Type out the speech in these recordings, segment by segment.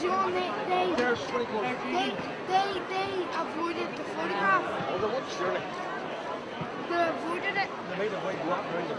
John, they avoided the photograph. Oh, they would, surely. They avoided it. They made a white block around the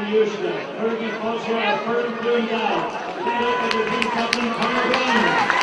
Fergie Foster, our first blue guy. Led up by the team captain, Connor Brown.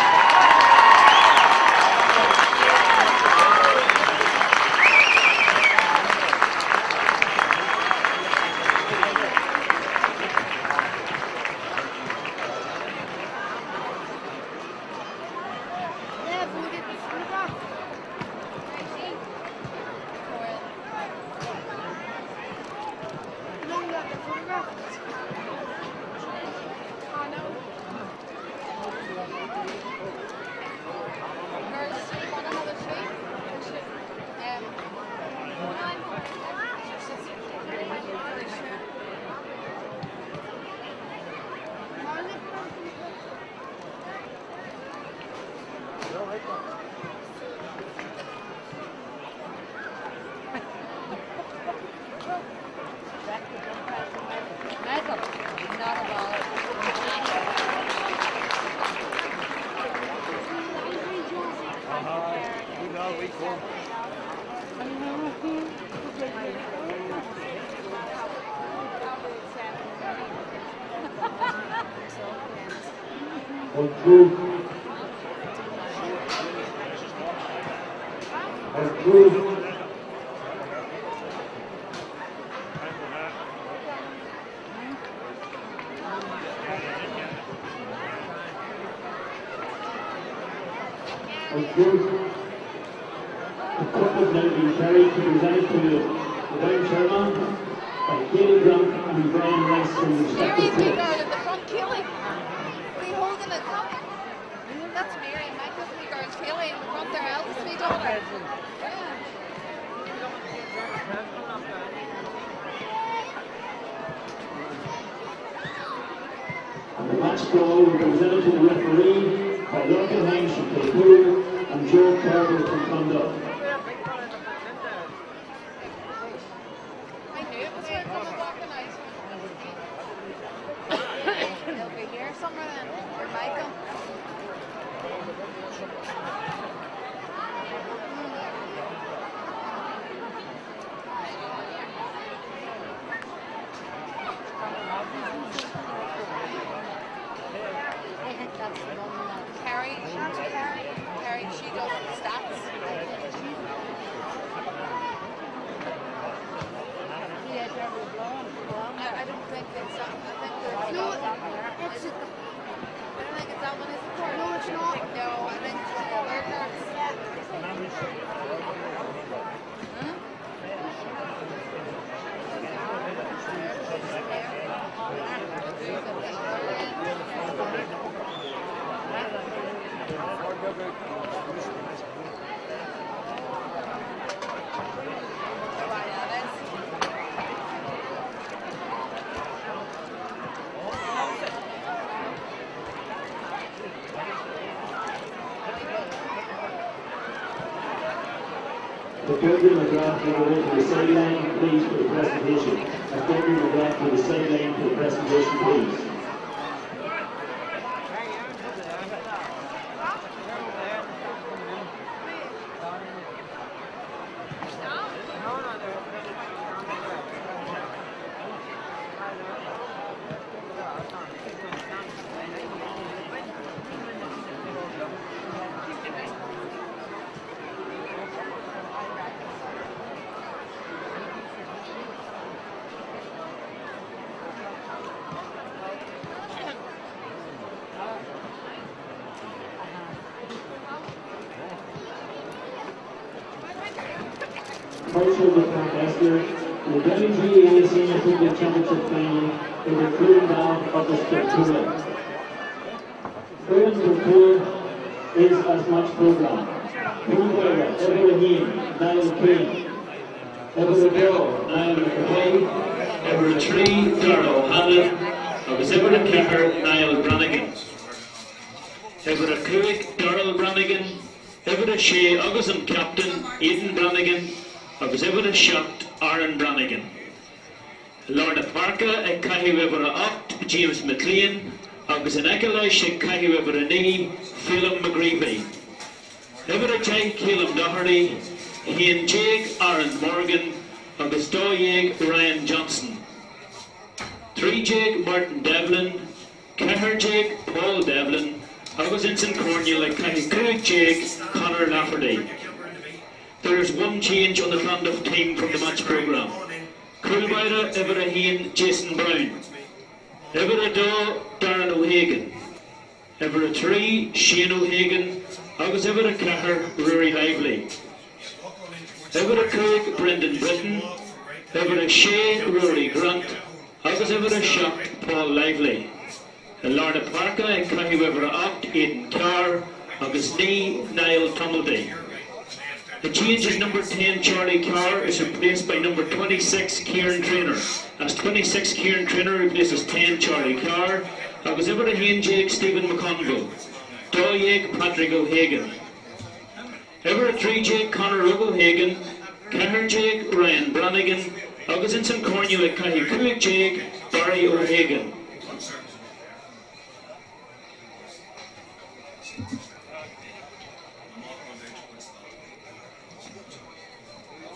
The cup has now been carried to present to the Brown Chairman by Katie Grant and Brian Rice from the respective clubs. At the front, Keely. We holding it up. That's Mary and Michael. We girls Keely in the front there, eldest me daughter. And the match ball will be presented to the referee by Lorcan Hines from Kilcoo and Joe Carter from Clonduff. I knew it was here coming walking out. They'll be here somewhere then. Or Michael. Carrie, she does stats. I don't think it's that. I think there's No, I don't think it's that one, is it? No, it's not. No, I think it's the other cards. The Fergie McGrath will go to the sideline, please, for the presentation. The Fergie McGrath to the sideline for the presentation, please. First of the contester, the GAA Senior Football Championship final in the Clonduff of the Spectura. Current tour is as much program. Moonwearer, Everett Niall Kane, Everett Bill, Niall McCahay, Everett Tree, Dara O'Hanlon, agus Everett Kepper, Niall Brannigan. Everett Cruick, Darrell Brannigan, Everett Shea, Augustin Captain, Aidan Brannigan, agus Everett Shot, Aaron Brannigan. Lorna Parka, a Cahiwebera Oct, James McLean, agus an Ecolish, a Cahiwebera Knee, Phelan McGreevy. Everett Jake, Caleb Doherty, Ian Jake, Aaron Morgan, agus Doyeg, Ryan Johnson. 3 Jake Martin Devlin, Cahir Jake Paul Devlin, agus in St Cornell like Kilcoo Jake Conor Lafferty. There is one change on the Clonduff team from the match programme. Coolbida Everaheen Jason Brown, Everado Darren O'Hagan, Evera 3 Shane O'Hagan, agus Evera Cahir Rory Lively, Evera Craig Brendan Britton, Evera Shea Rory Grant, agus Evera Shock Paul Lively, Lorna Parka and Cahi Evera Oct Aidan Carr, agus Nee Niall Tumbledy. The change is number 10 Charlie Carr is replaced by number 26 Kieran Trainer. As 26 Kieran Trainer replaces 10 Charlie Carr, agus Everaheen Jake Stephen McConville, Doyeg Patrick O'Hagan, Evera 3 Jake Conor O'Hagan, Cahir Jake Ryan Brannigan, agus in St Cornell Kilcoo Jake Barry O'Hagan.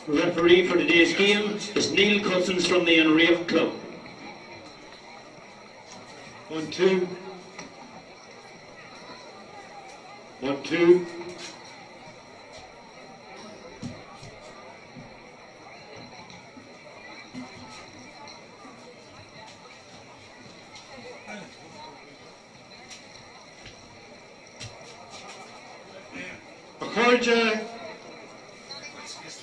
Referee for today's game is Neil Cousins from the Enrave Club. 1-2. 1-2. Accordia,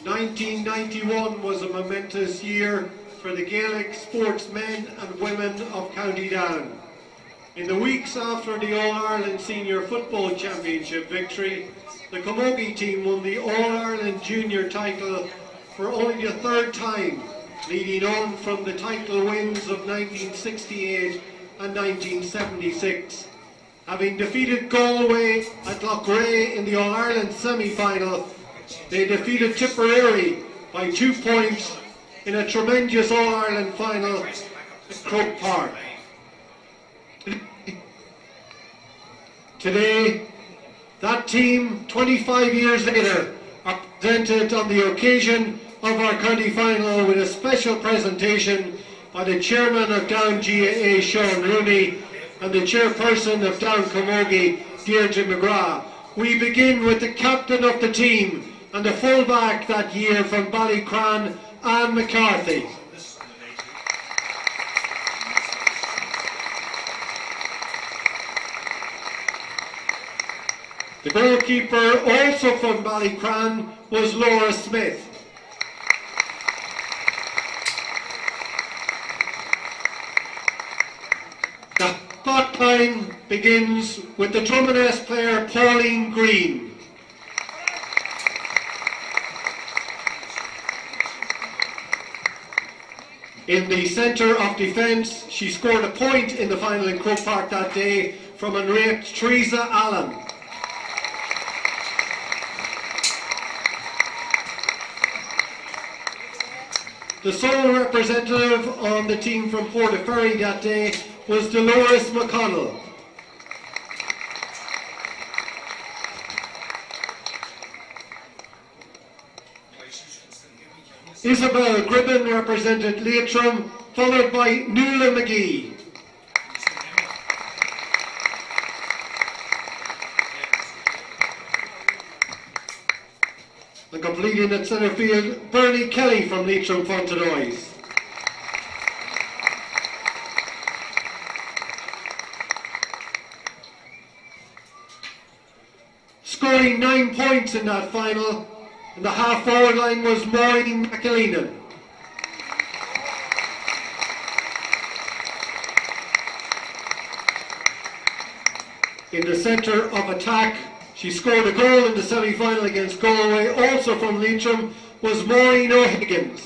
1991 was a momentous year for the Gaelic sportsmen and women of County Down. In the weeks after the All-Ireland Senior Football Championship victory, the Camogie team won the All-Ireland Junior title for only the third time, leading on from the title wins of 1968 and 1976. Having defeated Galway at Loughrea in the All-Ireland semi-final, they defeated Tipperary by 2 points in a tremendous All-Ireland final at Croke Park. Today, that team, 25 years later, are presented on the occasion of our county final with a special presentation by the chairman of Down GAA, Sean Rooney, and the chairperson of Down Camogie, Deirdre McGrath. We begin with the captain of the team and the fullback that year from Ballycran, Anne McCarthy. The goalkeeper, also from Ballycran, was Laura Smith. The spot time begins with the Drummoness player Pauline Green. In the centre of defence, she scored a point in the final in Croke Park that day from unraped Teresa Allen. The sole representative on the team from Portaferry that day was Dolores McConnell. Isabel Gribben represented Leitrim, followed by Nuala McGee. And completing at centre field, Bernie Kelly from Leitrim Fontenoys. Scoring 9 points in that final, and the half-forward line was Maureen McAleenan. In the centre of attack, she scored a goal in the semi-final against Galway, also from Leitrim, was Maureen O'Higgins.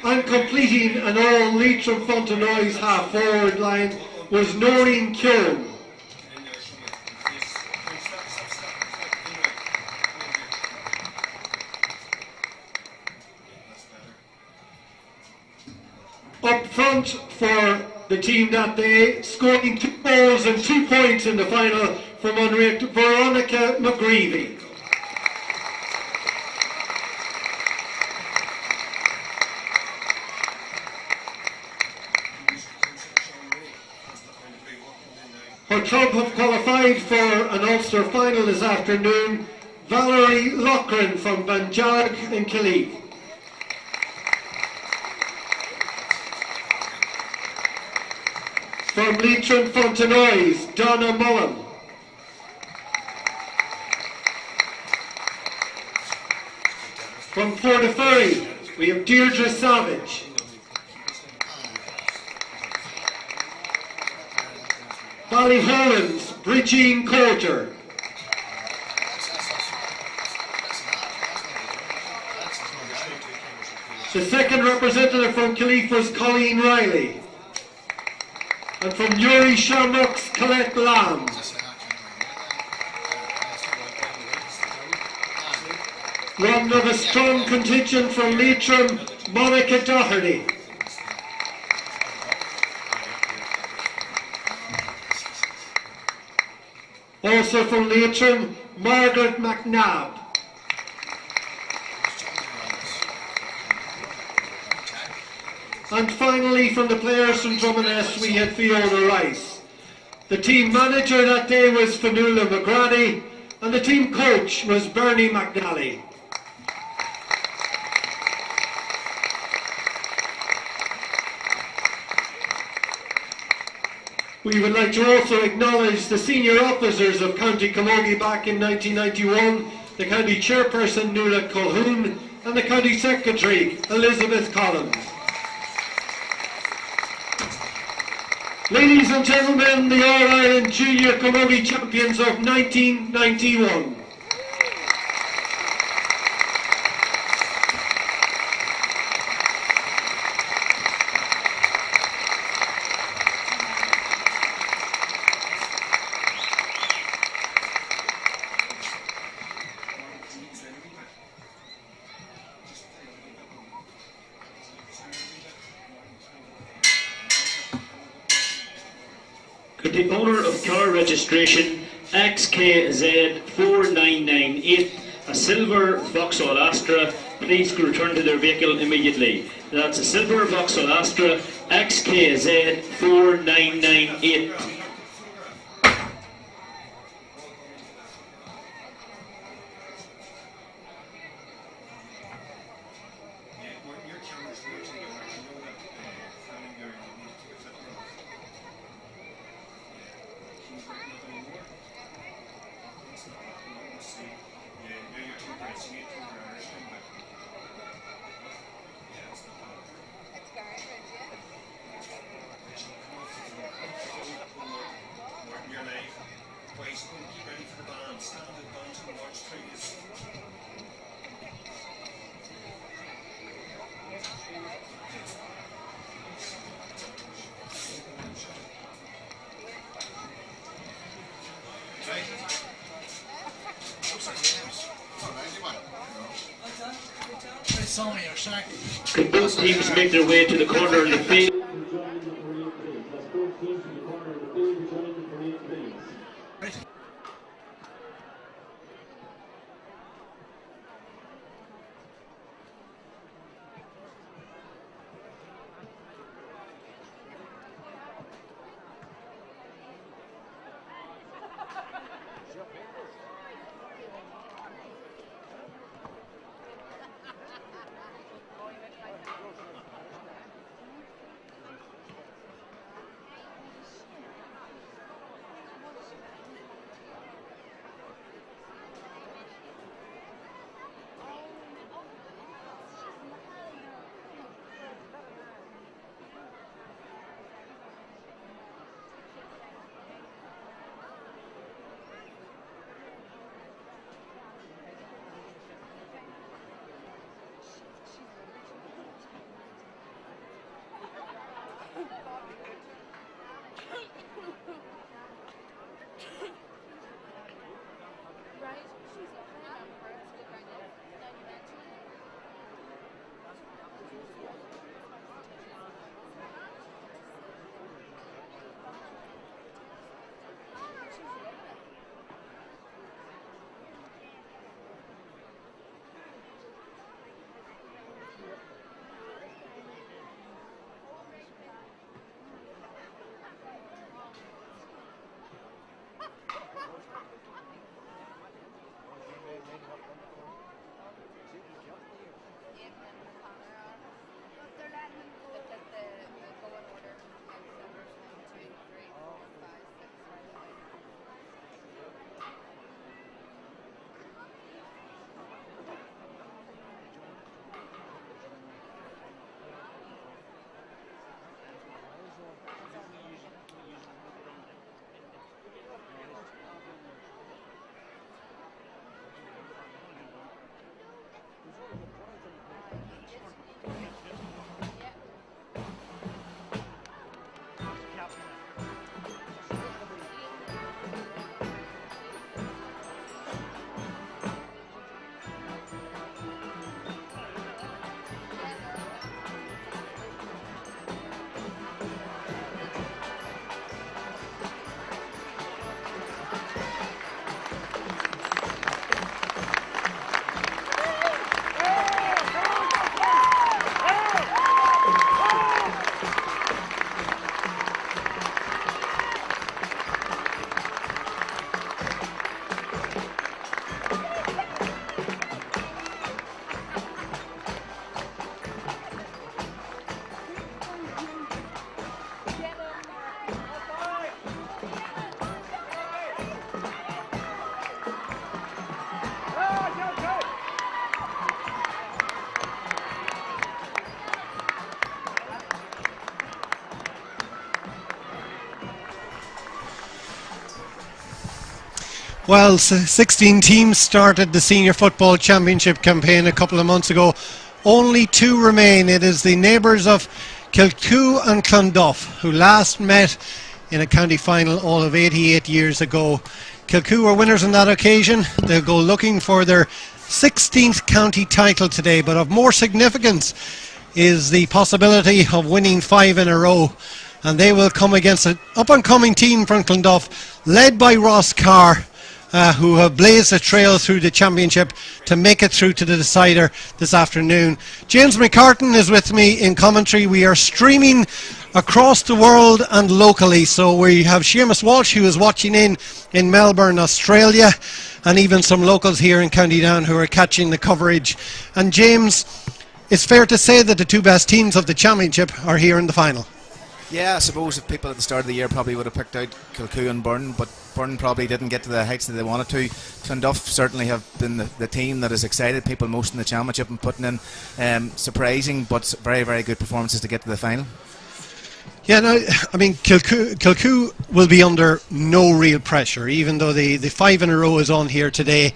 And completing an all Leitrim Fontenoys half-forward line was Noreen Keown. Up front for the team that day, scoring 2 goals and 2 points in the final from unranked Veronica McGreevy. Her club have qualified for an Ulster final this afternoon. Valerie Loughran from Banjarg in Killee. From Leitrim Fontenoys, Donna Mullen. From Portaferry, we have Deirdre Savage. Ballyhollands, Bridgeen Coulter. The second representative from Killee was Colleen Riley. And from Newry Shamrocks, Colette Lamb. One of a strong contingent from Leitrim, Monica Doherty. Also from Leitrim, Margaret McNabb. And finally from the players from Drummondess we had Fiona Rice. The team manager that day was Fanula McGrady and the team coach was Bernie McNally. We would like to also acknowledge the senior officers of County Camogie back in 1991, the county chairperson Nuala Colquhoun and the county secretary Elizabeth Collins. Ladies and gentlemen, the All-Ireland Junior Camogie Champions of 1991. Could the owner of car registration XKZ4998, a silver Vauxhall Astra, please return to their vehicle immediately. That's a silver Vauxhall Astra XKZ4998. Could both teams make their way to the corner of the field? Well, 16 teams started the Senior Football Championship campaign a couple of months ago. Only 2 remain. It is the neighbours of Kilcoo and Clonduff, who last met in a county final all of 88 years ago. Kilcoo were winners on that occasion. They'll go looking for their 16th county title today, but of more significance is the possibility of winning 5 in a row. And they will come against an up-and-coming team from Clonduff, led by Ross Carr, who have blazed a trail through the championship to make it through to the decider this afternoon. James McCartan is with me in commentary. We are streaming across the world and locally, so we have Seamus Walsh, who is watching in Melbourne, Australia, and even some locals here in County Down who are catching the coverage. And James, it's fair to say that the 2 best teams of the championship are here in the final. Yeah, I suppose if people at the start of the year probably would have picked out Kilcoo and Burn, but Burn probably didn't get to the heights that they wanted to. Clonduff certainly have been the team that has excited people most in the championship and putting in surprising but very, very good performances to get to the final. Yeah, no, I mean, Kilcoo will be under no real pressure, even though the 5 in a row is on here today.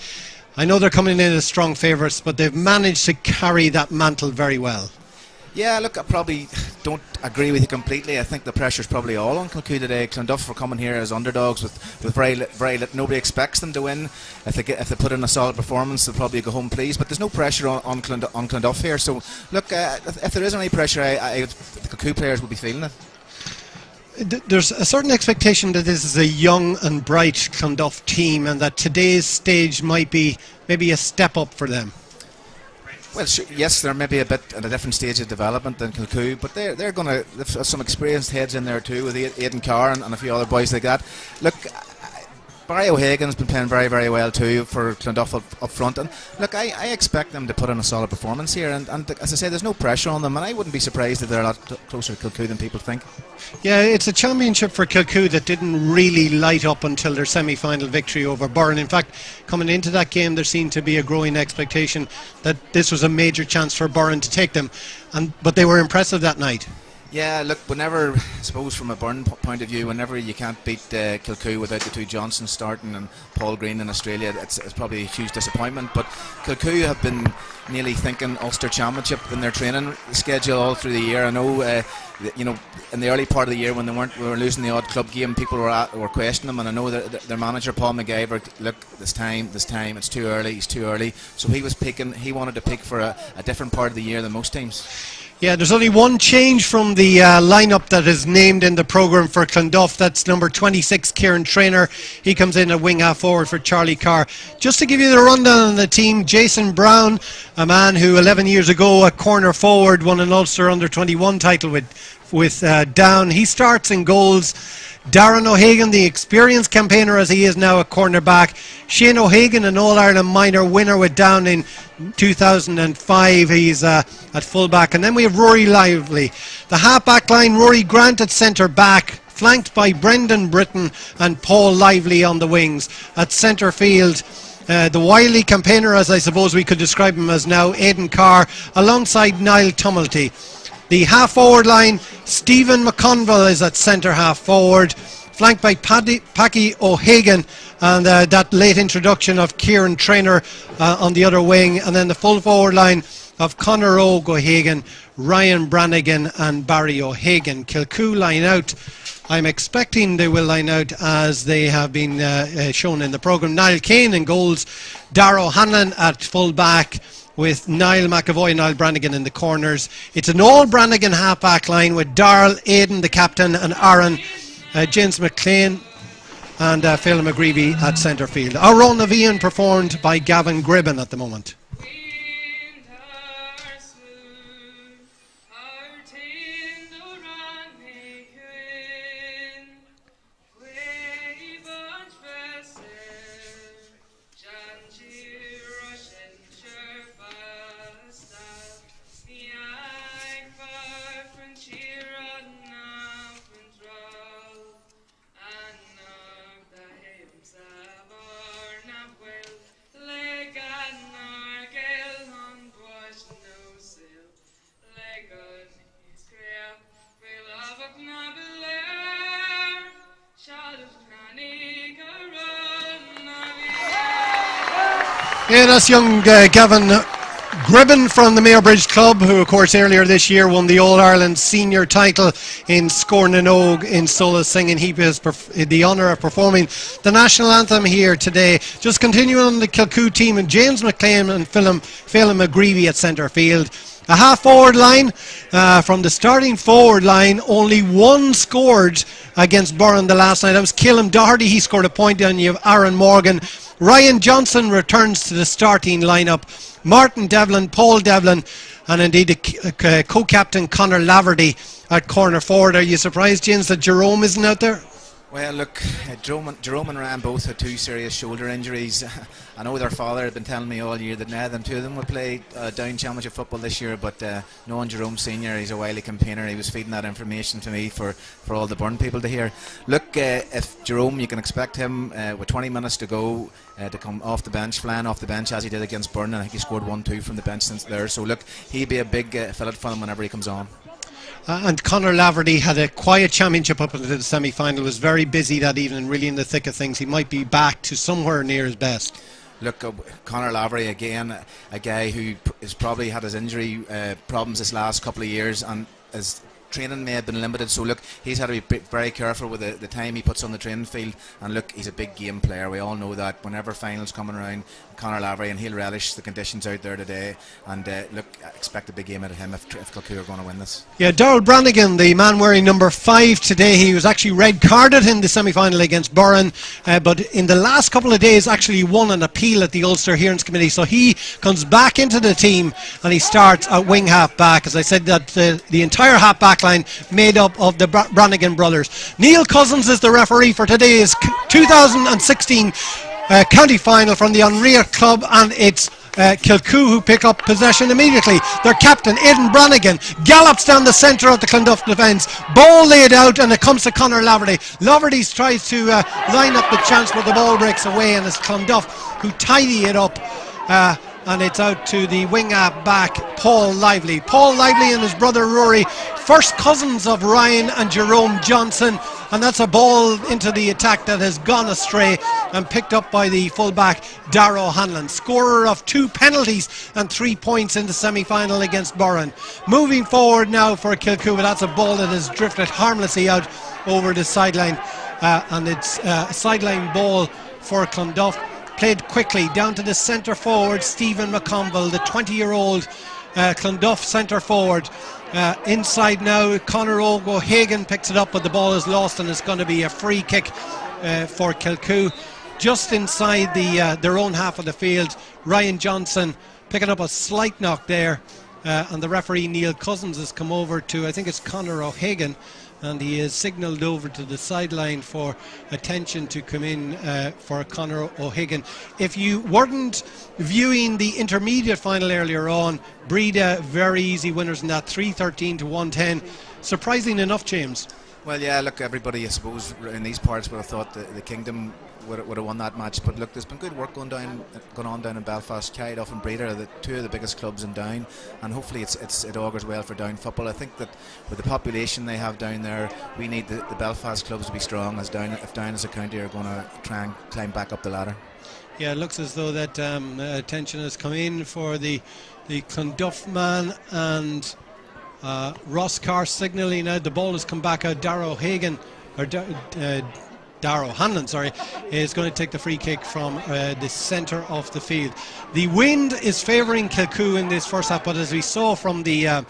I know they're coming in as strong favourites, but they've managed to carry that mantle very well. Yeah, look, I probably don't agree with you completely. I think the pressure's probably all on Kilcoo today. Clonduff are coming here as underdogs with very nobody expects them to win. If they put in a solid performance, they'll probably go home pleased. But there's no pressure on Clonduff here. So look, if there is any pressure, the Kilcoo players will be feeling it. There's a certain expectation that this is a young and bright Clonduff team, and that today's stage might be maybe a step up for them. Well, yes, they're maybe a bit at a different stage of development than Kilcoo, but they're going to have some experienced heads in there too, with Aidan Carr and a few other boys like that. Look, Barry O'Hagan's been playing very, very well too for Clonduff up front, and look, I expect them to put in a solid performance here, and as I say, there's no pressure on them, and I wouldn't be surprised if they're a lot closer to Kilcoo than people think. Yeah, it's a championship for Kilcoo that didn't really light up until their semi-final victory over Burn. In fact, coming into that game, there seemed to be a growing expectation that this was a major chance for Burn to take them, but they were impressive that night. Yeah, look, whenever, I suppose from a Burn point of view, whenever you can't beat Kilcoo without the 2 Johnsons starting and Paul Green in Australia, it's probably a huge disappointment. But Kilcoo have been nearly thinking Ulster Championship in their training schedule all through the year. I know, in the early part of the year when we were losing the odd club game, people were questioning them, and I know that their manager Paul McGyver, look, this time, it's too early, he's too early. So he wanted to pick for a different part of the year than most teams. Yeah, there's only one change from the lineup that is named in the programme for Clonduff. That's number 26, Kieran Traynor. He comes in at wing half forward for Charlie Carr. Just to give you the rundown on the team, Jason Brown, a man who 11 years ago at corner forward won an Ulster under-21 title with Down. He starts in goals. Darren O'Hagan, the experienced campaigner as he is now at cornerback. Shane O'Hagan, an All-Ireland minor winner with Down in 2005. He's at fullback. And then we have Rory Lively. The half-back line, Rory Grant at centre-back, flanked by Brendan Britton and Paul Lively on the wings. At centre field, the wily campaigner, as I suppose we could describe him as now, Aidan Carr, alongside Niall Tumulty. The half-forward line, Stephen McConville is at centre half-forward, flanked by Packy O'Hagan, and that late introduction of Kieran Traynor on the other wing, and then the full-forward line of Conor O'Hagan, Ryan Brannigan and Barry O'Hagan. Kilcoo line out. I'm expecting they will line out as they have been shown in the programme. Niall Kane in goals, Darragh Hanlon at full-back, with Niall McAvoy and Niall Brannigan in the corners. It's an all Brannigan half-back line with Darrell, Aidan the captain, and Aaron, James McLean and Phil McGreevy at centre field. Our Ron Navian performed by Gavin Gribben at the moment. Yeah, that's young Gavin Gribben from the Mayorbridge Club, who of course earlier this year won the All-Ireland senior title in Scorn and Og in solo singing. He has the honour of performing the national anthem here today. Just continuing on the Kilcoo team, and James McLean and Phelim McGreevy at centre field. A half forward line. From the starting forward line, only one scored against Burren the last night. That was Caleb Doherty. He scored a point, and you have Aaron Morgan. Ryan Johnson returns to the starting lineup. Martin Devlin, Paul Devlin, and indeed the co-captain Conor Laverty at corner forward. Are you surprised, James, that Jerome isn't out there? Well, look, Jerome and Ryan both had two serious shoulder injuries. I know their father had been telling me all year that neither two of them would play down championship football this year, but knowing Jerome Senior, he's a wily campaigner. He was feeding that information to me for all the Burn people to hear. Look, if Jerome, you can expect him with 20 minutes to go to come off the bench, flying off the bench as he did against Burn, and I think he scored 1-2 from the bench since there. So look, he'd be a big fillet for him whenever he comes on. And Conor Laverty had a quiet championship up into the semi-final, was very busy that evening, really in the thick of things. He might be back to somewhere near his best. Look, Conor Laverty again, a guy who has probably had his injury problems this last couple of years, and his training may have been limited, so look, he's had to be very careful with the time he puts on the training field. And look, he's a big game player, we all know that. Whenever finals coming around, Conor Laverty, and he'll relish the conditions out there today, and look, I expect a big game out of him if Kilcoo are going to win this. Yeah, Darrell Brannigan, the man wearing number 5 today, he was actually red carded in the semi-final against Burren, but in the last couple of days actually won an appeal at the Ulster Hearings Committee, so he comes back into the team and he starts at wing half back. As I said, that the entire half back line made up of the Brannigan brothers. Neil Cousins is the referee for today's 2016 county final from the Unreal Club, and it's Kilcoo who pick up possession immediately. Their captain, Aidan Brannigan, gallops down the centre of the Clonduff defence. Ball laid out, and it comes to Conor Laverty. Laverty tries to line up the chance, but the ball breaks away, and it's Clonduff who tidy it up. And it's out to the wing back, Paul Lively. Paul Lively and his brother Rory, first cousins of Ryan and Jerome Johnson, and that's a ball into the attack that has gone astray and picked up by the fullback Darrow Hanlon, scorer of 2 penalties and 3 points in the semi-final against Burren. Moving forward now for Kilcoo, but that's a ball that has drifted harmlessly out over the sideline, and it's a sideline ball for Clonduff. Played quickly down to the centre forward, Stephen McConville, the 20-year-old Clonduff centre forward. Inside now, Conor O'Hagan picks it up, but the ball is lost, and it's going to be a free kick for Kilcoo. Just inside their own half of the field, Ryan Johnson picking up a slight knock there, and the referee Neil Cousins has come over to, I think it's Conor O'Hagan, and he is signalled over to the sideline for attention to come in for Conor O'Hagan. If you weren't viewing the intermediate final earlier on, Breda very easy winners in that, 3-13 to 110. Surprising enough, James. Well, yeah, look, everybody, I suppose, in these parts would have thought the Kingdom would have won that match, but look, there's been good work going on down in Belfast. Clonduff and Breda are the 2 of the biggest clubs in Down, and hopefully it augurs well for Down football. I think that with the population they have down there, we need the Belfast clubs to be strong, as if Down as a county are going to try and climb back up the ladder. Yeah, it looks as though that attention has come in for the Clonduff man, and Ross Carr signalling out. The ball has come back out. Darrow Hanlon, is going to take the free kick from the centre of the field. The wind is favouring Kilcoo in this first half, but as we saw from the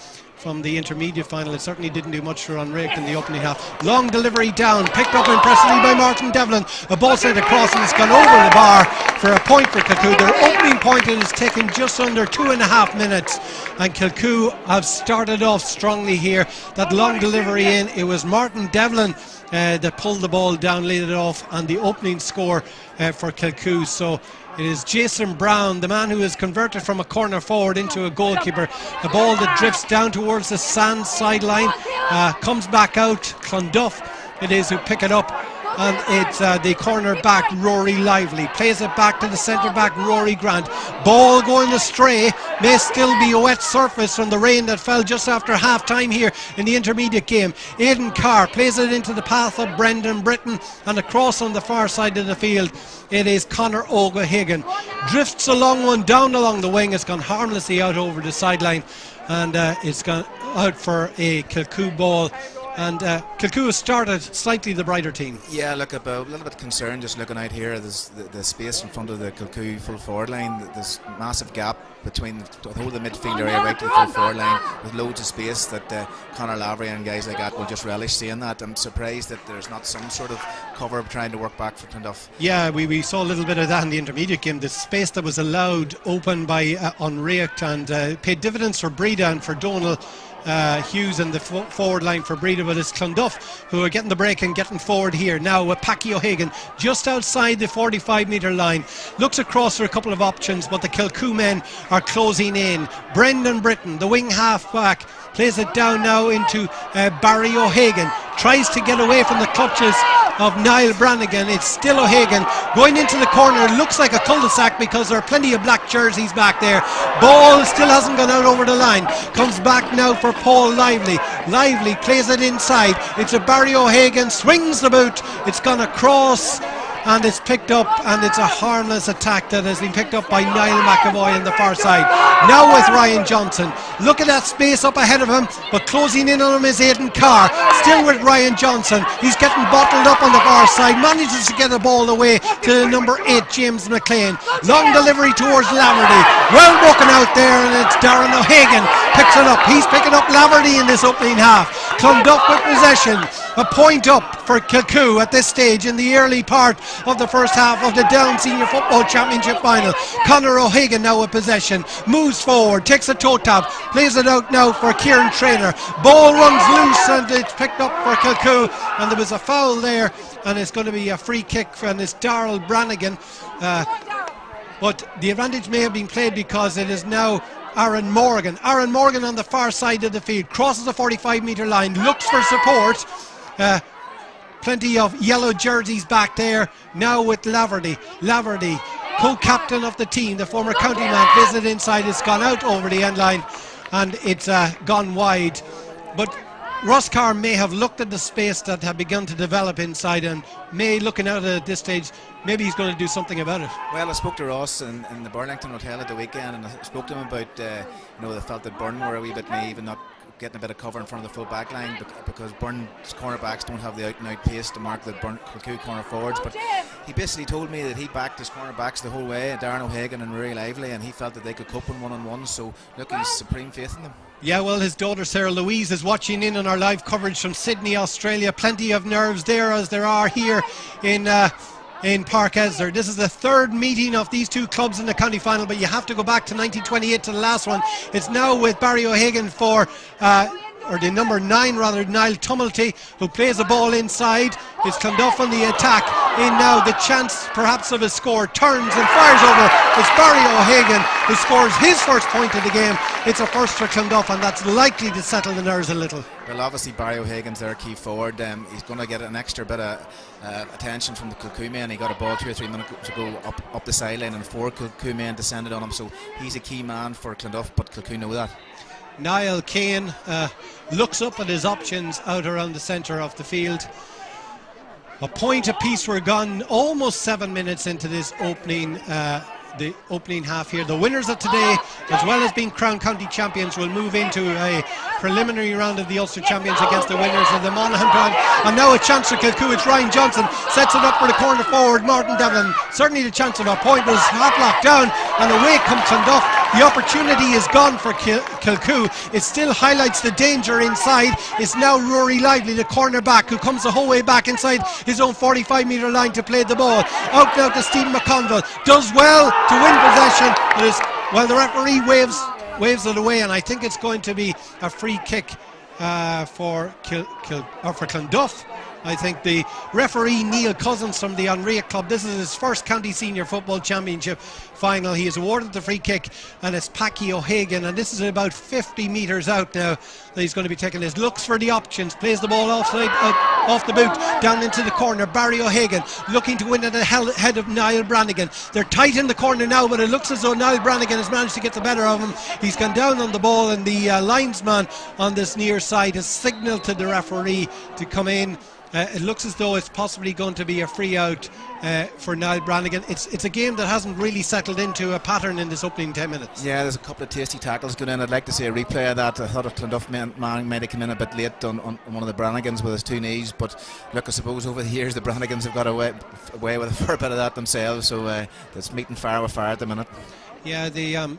intermediate final, it certainly didn't do much for Unraked in the opening half. Long delivery down, picked up impressively by Martin Devlin. A ball sent across, and it's gone over the bar for a point for Kilcoo. Their opening point has taken just under 2.5 minutes, and Kilcoo have started off strongly here. That long delivery in, it was Martin Devlin that pulled the ball down, laid it off, and the opening score for Kilcoo. So it is Jason Brown, the man who is converted from a corner forward into a goalkeeper. A ball that drifts down towards the Sands sideline, comes back out. Clonduff it is who pick it up, and it's the corner back Rory Lively plays it back to the centre back Rory Grant. Ball going astray, may still be a wet surface from the rain that fell just after half time here in the intermediate game. Aidan Carr plays it into the path of Brendan Britton, and across on the far side of the field it is Conor O'Hagan. Drifts along one down along the wing. It's gone harmlessly out over the sideline, and it's gone out for a Kilcoo ball. And Kilcoo has started slightly the brighter team. Yeah, look, a little bit concerned just looking out here. There's the space in front of the Kilcoo full forward line. There's massive gap between the whole of the midfield area right to the full forward line, with loads of space that Conor Lavery and guys like that will just relish seeing that. I'm surprised that there's not some sort of cover trying to work back for Clonduff. Yeah, we saw a little bit of that in the intermediate game. The space that was allowed open by Unreact and paid dividends for Breda and for Donal Hughes in the forward line for Breda, but it's Clonduff who are getting the break and getting forward here now with Paddy O'Hagan just outside the 45-metre line. Looks across for a couple of options, but the Kilcoo men are closing in. Brendan Britton, the wing half back, plays it down now into Barry O'Hagan, tries to get away from the clutches of Niall Brannigan. It's still O'Hagan going into the corner. Looks like a cul-de-sac because there are plenty of black jerseys back there. Ball still hasn't gone out over the line. Comes back now for Paul Lively. Lively plays it inside. It's a Barry O'Hagan, swings the boot. It's gone across, and it's picked up, and it's a harmless attack that has been picked up by Niall McAvoy on the far side. Now with Ryan Johnson. Look at that space up ahead of him, but closing in on him is Aidan Carr. Still with Ryan Johnson. He's getting bottled up on the far side. Manages to get the ball away to number 8, James McLean. Long delivery towards Laverty. Well broken out there, and it's Darren O'Hagan picks it up. He's picking up Laverty in this opening half. Clonduff with possession. A point up for Kilcoo at this stage in the early part of the first half of the Down Senior Football Championship final. Conor O'Hagan now with possession, moves forward, takes a toe tap, plays it out now for Kieran Traynor. Ball runs loose, and it's picked up for Kilcoo, and there was a foul there, and it's going to be a free kick, and it's Darrell Brannigan. But the advantage may have been played because it is now Aaron Morgan. Aaron Morgan on the far side of the field, crosses the 45-metre line, looks for support. Plenty of yellow jerseys back there now with Laverty. Laverty, co-captain of the team, the former county man, plays it inside. It's gone out over the end line, and it's gone wide. But Ross Carr may have looked at the space that had begun to develop inside, and may, looking out at this stage, maybe he's going to do something about it. Well, I spoke to Ross in the Burlington Hotel at the weekend, and I spoke to him about they felt that Burn were a wee bit naive and not getting a bit of cover in front of the full back line, because Burn's cornerbacks don't have the out and out pace to mark the Kilcoo corner forwards. But he basically told me that he backed his cornerbacks the whole way, Darren O'Hagan and Rory Lively, and he felt that they could cope in one-on-one. So look, he's supreme faith in them. Yeah, well, his daughter Sarah Louise is watching in on our live coverage from Sydney, Australia. Plenty of nerves there, as there are here in Park Esler. This is the third meeting of these two clubs in the county final, but you have to go back to 1928 to the last one. It's now with Barry O'Hagan for or the number 9 rather, Niall Tumulty, who plays the ball inside. It's Clonduff on the attack. In now, the chance perhaps of a score, turns and fires over. It's Barry O'Hagan who scores his first point of the game. It's a first for Clonduff, and that's likely to settle the nerves a little. Well, obviously Barry O'Hagan's their key forward. He's going to get an extra bit of attention from the Kilcoo men. He got a ball 2 or 3 minutes ago up the sideline, and 4 Kilcoo men descended on him, so he's a key man for Clonduff, but Kilcoo know that. Niall Kane looks up at his options out around the centre of the field. A point apiece. We're gone almost 7 minutes into this opening half here. The winners of today, as well as being Crown County champions, will move into a preliminary round of the Ulster champions against the winners of the Monaghan round. And now a chance for Kilcoo. It's Ryan Johnson sets it up for the corner forward Martin Devlin. Certainly the chance of a point, was half locked down, and away comes Clonduff. The opportunity is gone for Kilcoo. It still highlights the danger inside. It's now Rory Lively, the corner back, who comes the whole way back inside his own 45-metre line to play the ball. Out now to Stephen McConville. Does well to win possession. The referee waves it away, and I think it's going to be a free kick for Clonduff. I think the referee Neil Cousins from the Onrea Club, this is his first County Senior Football Championship final. He is awarded the free kick, and it's Packy O'Hagan, and this is about 50 metres out now that he's going to be taking this. Looks for the options, plays the ball offside, off the boot, down into the corner. Barry O'Hagan looking to win at the head of Niall Brannigan. They're tight in the corner now, but it looks as though Niall Brannigan has managed to get the better of him. He's gone down on the ball, and the linesman on this near side has signalled to the referee to come in. It looks as though it's possibly going to be a free out for Niall Brannigan. It's a game that hasn't really settled into a pattern in this opening 10 minutes. Yeah, there's a couple of tasty tackles going in. I'd like to see a replay of that. I thought if Clonduff man might have come in a bit late on one of the Brannigans with his two knees, but look, I suppose over the years the Brannigans have got away with a fair bit of that themselves, so it's meeting fire with fire at the minute. Yeah,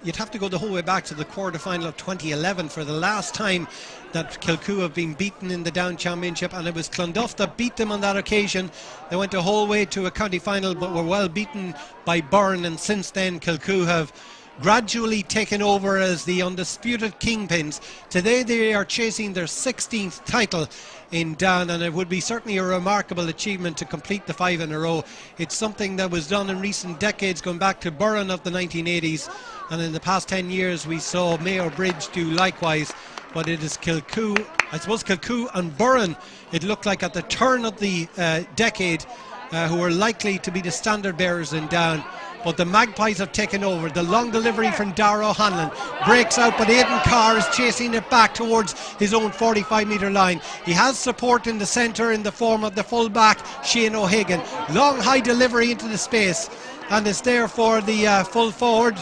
you'd have to go the whole way back to the quarter-final of 2011 for the last time that Kilcoo have been beaten in the Down Championship, and it was Clonduff that beat them on that occasion. They went the whole way to a county final but were well beaten by Burren, and since then Kilcoo have gradually taken over as the undisputed kingpins. Today they are chasing their 16th title in Down, and it would be certainly a remarkable achievement to complete the 5 in a row. It's something that was done in recent decades, going back to Burren of the 1980s, and in the past 10 years we saw Mayo Bridge do likewise. But it is Kilcoo, I suppose Kilcoo and Burren, it looked like at the turn of the decade, who are likely to be the standard bearers in Down. But the Magpies have taken over. The long delivery from Dara O'Hanlon breaks out, but Aidan Carr is chasing it back towards his own 45-metre line. He has support in the centre in the form of the full-back Shane O'Hagan. Long high delivery into the space, and it's there for the full forward.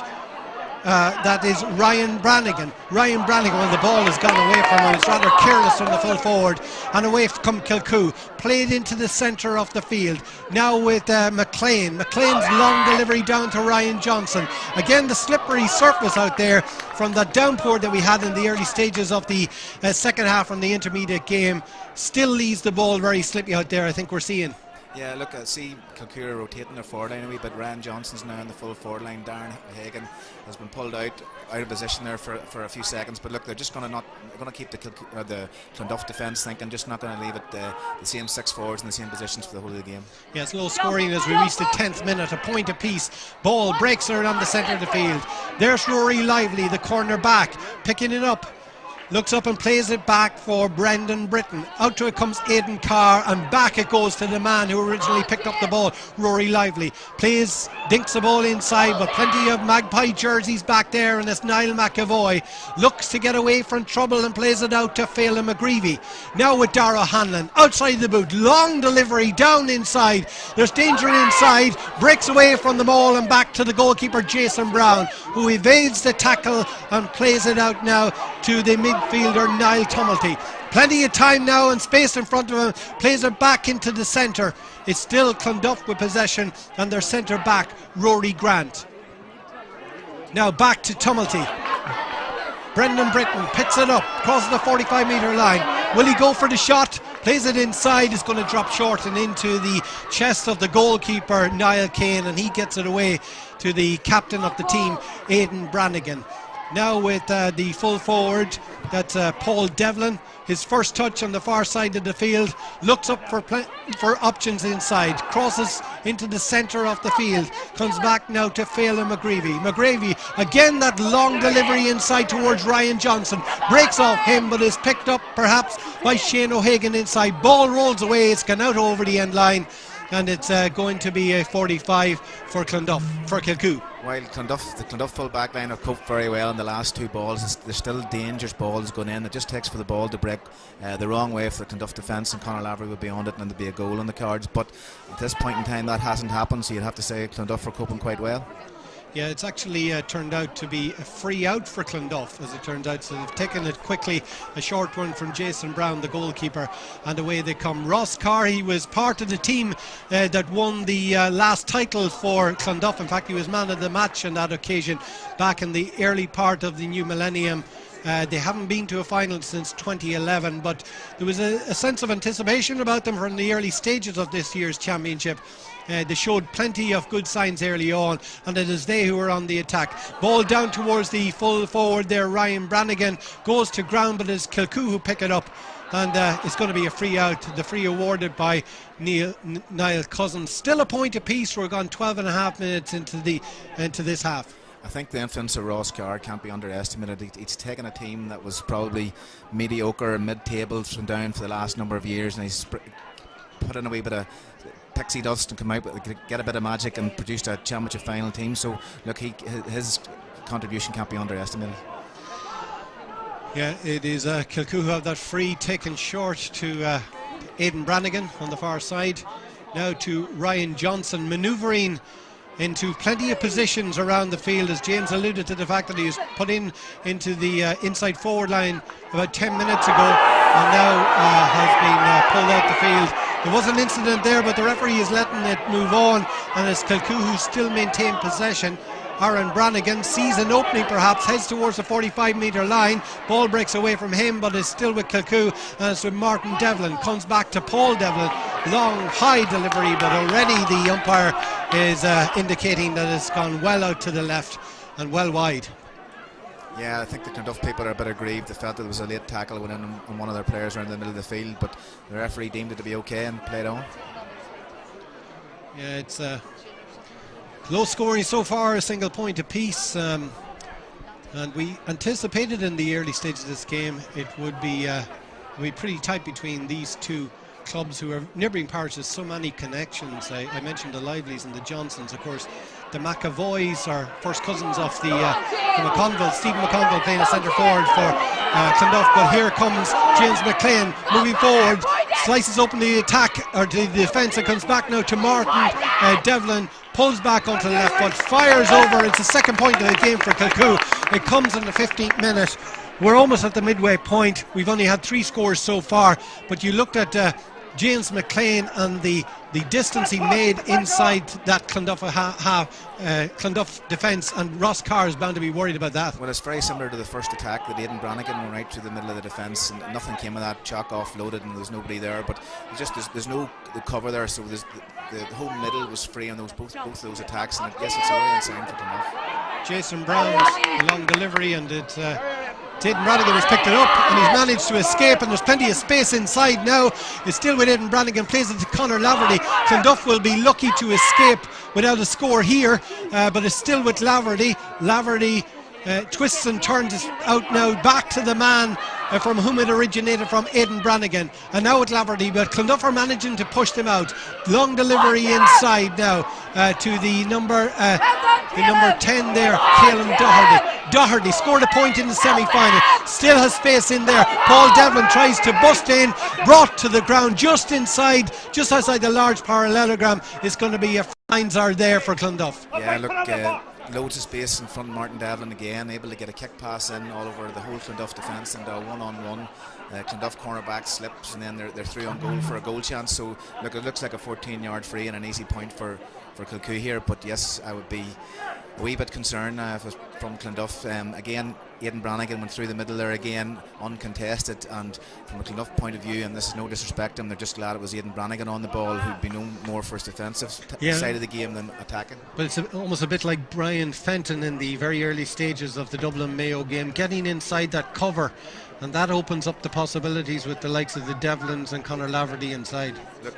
That is Ryan Brannigan. Ryan Brannigan, well, the ball has gone away from him. It's rather careless from the full forward. And away come Kilcoo. Played into the centre of the field. Now with McLean. McLean's long delivery down to Ryan Johnson. Again, the slippery surface out there from the downpour that we had in the early stages of the second half from the intermediate game still leaves the ball very slippy out there, I think we're seeing. Yeah, look, I see Kilcoo rotating their forward line a wee bit. Ryan Johnson's now in the full forward line. Darren Hagan has been pulled out of position there for a few seconds. But look, they're just going to keep the Clonduff defence thinking, just not going to leave it the same 6 forwards in the same positions for the whole of the game. Yeah, it's low scoring as we reach the 10th minute. A point apiece. Ball breaks around the centre of the field. There's Rory Lively, the corner back, picking it up. Looks up and plays it back for Brendan Britton. Out to it comes Aidan Carr, and back it goes to the man who originally picked up the ball, Rory Lively. Dinks the ball inside, but plenty of Magpie jerseys back there, and it's Niall McAvoy. Looks to get away from trouble and plays it out to Phelan McGreevy. Now with Dara Hanlon, outside the boot, long delivery down inside. There's danger inside, breaks away from the ball and back to the goalkeeper Jason Brown, who evades the tackle and plays it out now to the midfielder Niall Tumulty. Plenty of time now and space in front of him. Plays it back into the centre. It's still Clonduff with possession, and their centre back Rory Grant. Now back to Tumulty. Brendan Britton picks it up, crosses the 45-metre line. Will he go for the shot? Plays it inside, is going to drop short and into the chest of the goalkeeper Niall Kane, and he gets it away to the captain of the team, Aidan Brannigan. Now with the full forward, that's Paul Devlin. His first touch on the far side of the field. Looks up for options inside. Crosses into the centre of the field. Comes back now to Phelan McGreevy. McGreevy, again that long delivery inside towards Ryan Johnson. Breaks off him, but is picked up perhaps by Shane O'Hagan inside. Ball rolls away. It's gone out over the end line. And it's going to be a 45 for Clonduff, for Kilcoo. While the Clonduff full back line have coped very well in the last 2 balls, there's still dangerous balls going in. It just takes for the ball to break the wrong way for the Clonduff defence, and Conor Lavery would be on it and there'd be a goal on the cards. But at this point in time that hasn't happened, so you'd have to say Clonduff are coping quite well. Yeah, it's actually turned out to be a free out for Clonduff, as it turns out. So they've taken it quickly, a short one from Jason Brown, the goalkeeper, and away they come. Ross Carr, he was part of the team that won the last title for Clonduff. In fact, he was man of the match on that occasion back in the early part of the new millennium. They haven't been to a final since 2011, but there was a sense of anticipation about them from the early stages of this year's championship. They showed plenty of good signs early on, and it is they who are on the attack. Ball down towards the full forward there. Ryan Brannigan goes to ground, but it's Kilcoo who pick it up. and it's going to be a free out. The free awarded by Niall Cousins. Still a point apiece. We're gone 12.5 minutes into this half. I think the influence of Ross Carr can't be underestimated. He's taken a team that was probably mediocre and mid-table from down for the last number of years, and he's put in a wee bit of pixie dust and come out with, get a bit of magic and produced a championship final team. So look, his contribution can't be underestimated. Yeah, it is Kilcoo who have that free taken short to Aidan Brannigan on the far side. Now to Ryan Johnson, manoeuvring into plenty of positions around the field, as James alluded to the fact that he was put into the inside forward line about 10 minutes ago, and now has been pulled out the field. There was an incident there, but the referee is letting it move on, and it's Kilcoo who still maintain possession. Aaron Brannigan sees an opening, perhaps heads towards the 45-metre line. Ball breaks away from him, but is still with Kilcoo, and it's with Martin Devlin. Comes back to Paul Devlin. Long, high delivery, but already the umpire is indicating that it's gone well out to the left and well wide. Yeah, I think the Clonduff people are a bit aggrieved. They felt it was a late tackle went in on one of their players around the middle of the field, but the referee deemed it to be okay and played on. Yeah, it's low scoring so far, a single point apiece, and we anticipated in the early stages of this game it would be pretty tight between these two clubs who are neighbouring parishes. So many connections. I mentioned the Liveleys and the Johnsons. Of course, the McAvoys are first cousins of the McConville. Stephen McConville playing a centre forward for Clonduff, but here comes James McLean moving forward, slices open the attack or the defence, and comes back now to Martin Devlin. Pulls back onto the left foot, fires over. It's the second point of the game for Kilcoo. It comes in the 15th minute. We're almost at the midway point. We've only had 3 scores so far, but you looked at James McLean and the distance he made inside that Clonduff Clonduff defence, and Ross Carr is bound to be worried about that. Well, it's very similar to the first attack that Aidan Brannigan went right through the middle of the defence, and nothing came of that. Chalk offloaded and there's nobody there, but there's no cover there, so the whole middle was free on both of those attacks, and I guess it's a worrying sign for Clonduff. Jason Brown's long delivery, and it's Aidan Brannigan has picked it up and he's managed to escape, and there's plenty of space inside now. It's still with Aidan Brannigan, plays it to Conor Laverty. Clonduff will be lucky to escape without a score here, but it's still with Laverty. Laverty twists and turns it out now back to the man from whom it originated from, Aidan Brannigan, and now at Laverty, but Clonduff are managing to push them out. Long delivery inside now to the number 10 there, Caelan Doherty. Doherty scored a point in the semi-final, still has space in there. Paul Devlin tries to bust in, brought to the ground just outside the large parallelogram. It's going to be a fines are there for Clonduff. Yeah, look, loads of space in front of Martin Devlin again, able to get a kick pass in all over the whole Clonduff defence, and one-on-one. Clonduff cornerback slips, and then they're through on goal for a goal chance. So look, it looks like a 14-yard free and an easy point for Kilcoo here. But yes, I would be a wee bit concerned if it was from Clonduff. Again, Aidan Brannigan went through the middle there again, uncontested, and from a Clonduff point of view, and this is no disrespect to them, they're just glad it was Aidan Brannigan on the ball, who'd be known more for his defensive side of the game than attacking. But it's almost a bit like Brian Fenton in the very early stages of the Dublin Mayo game, getting inside that cover, and that opens up the possibilities with the likes of the Devlins and Conor Laverty inside. Look,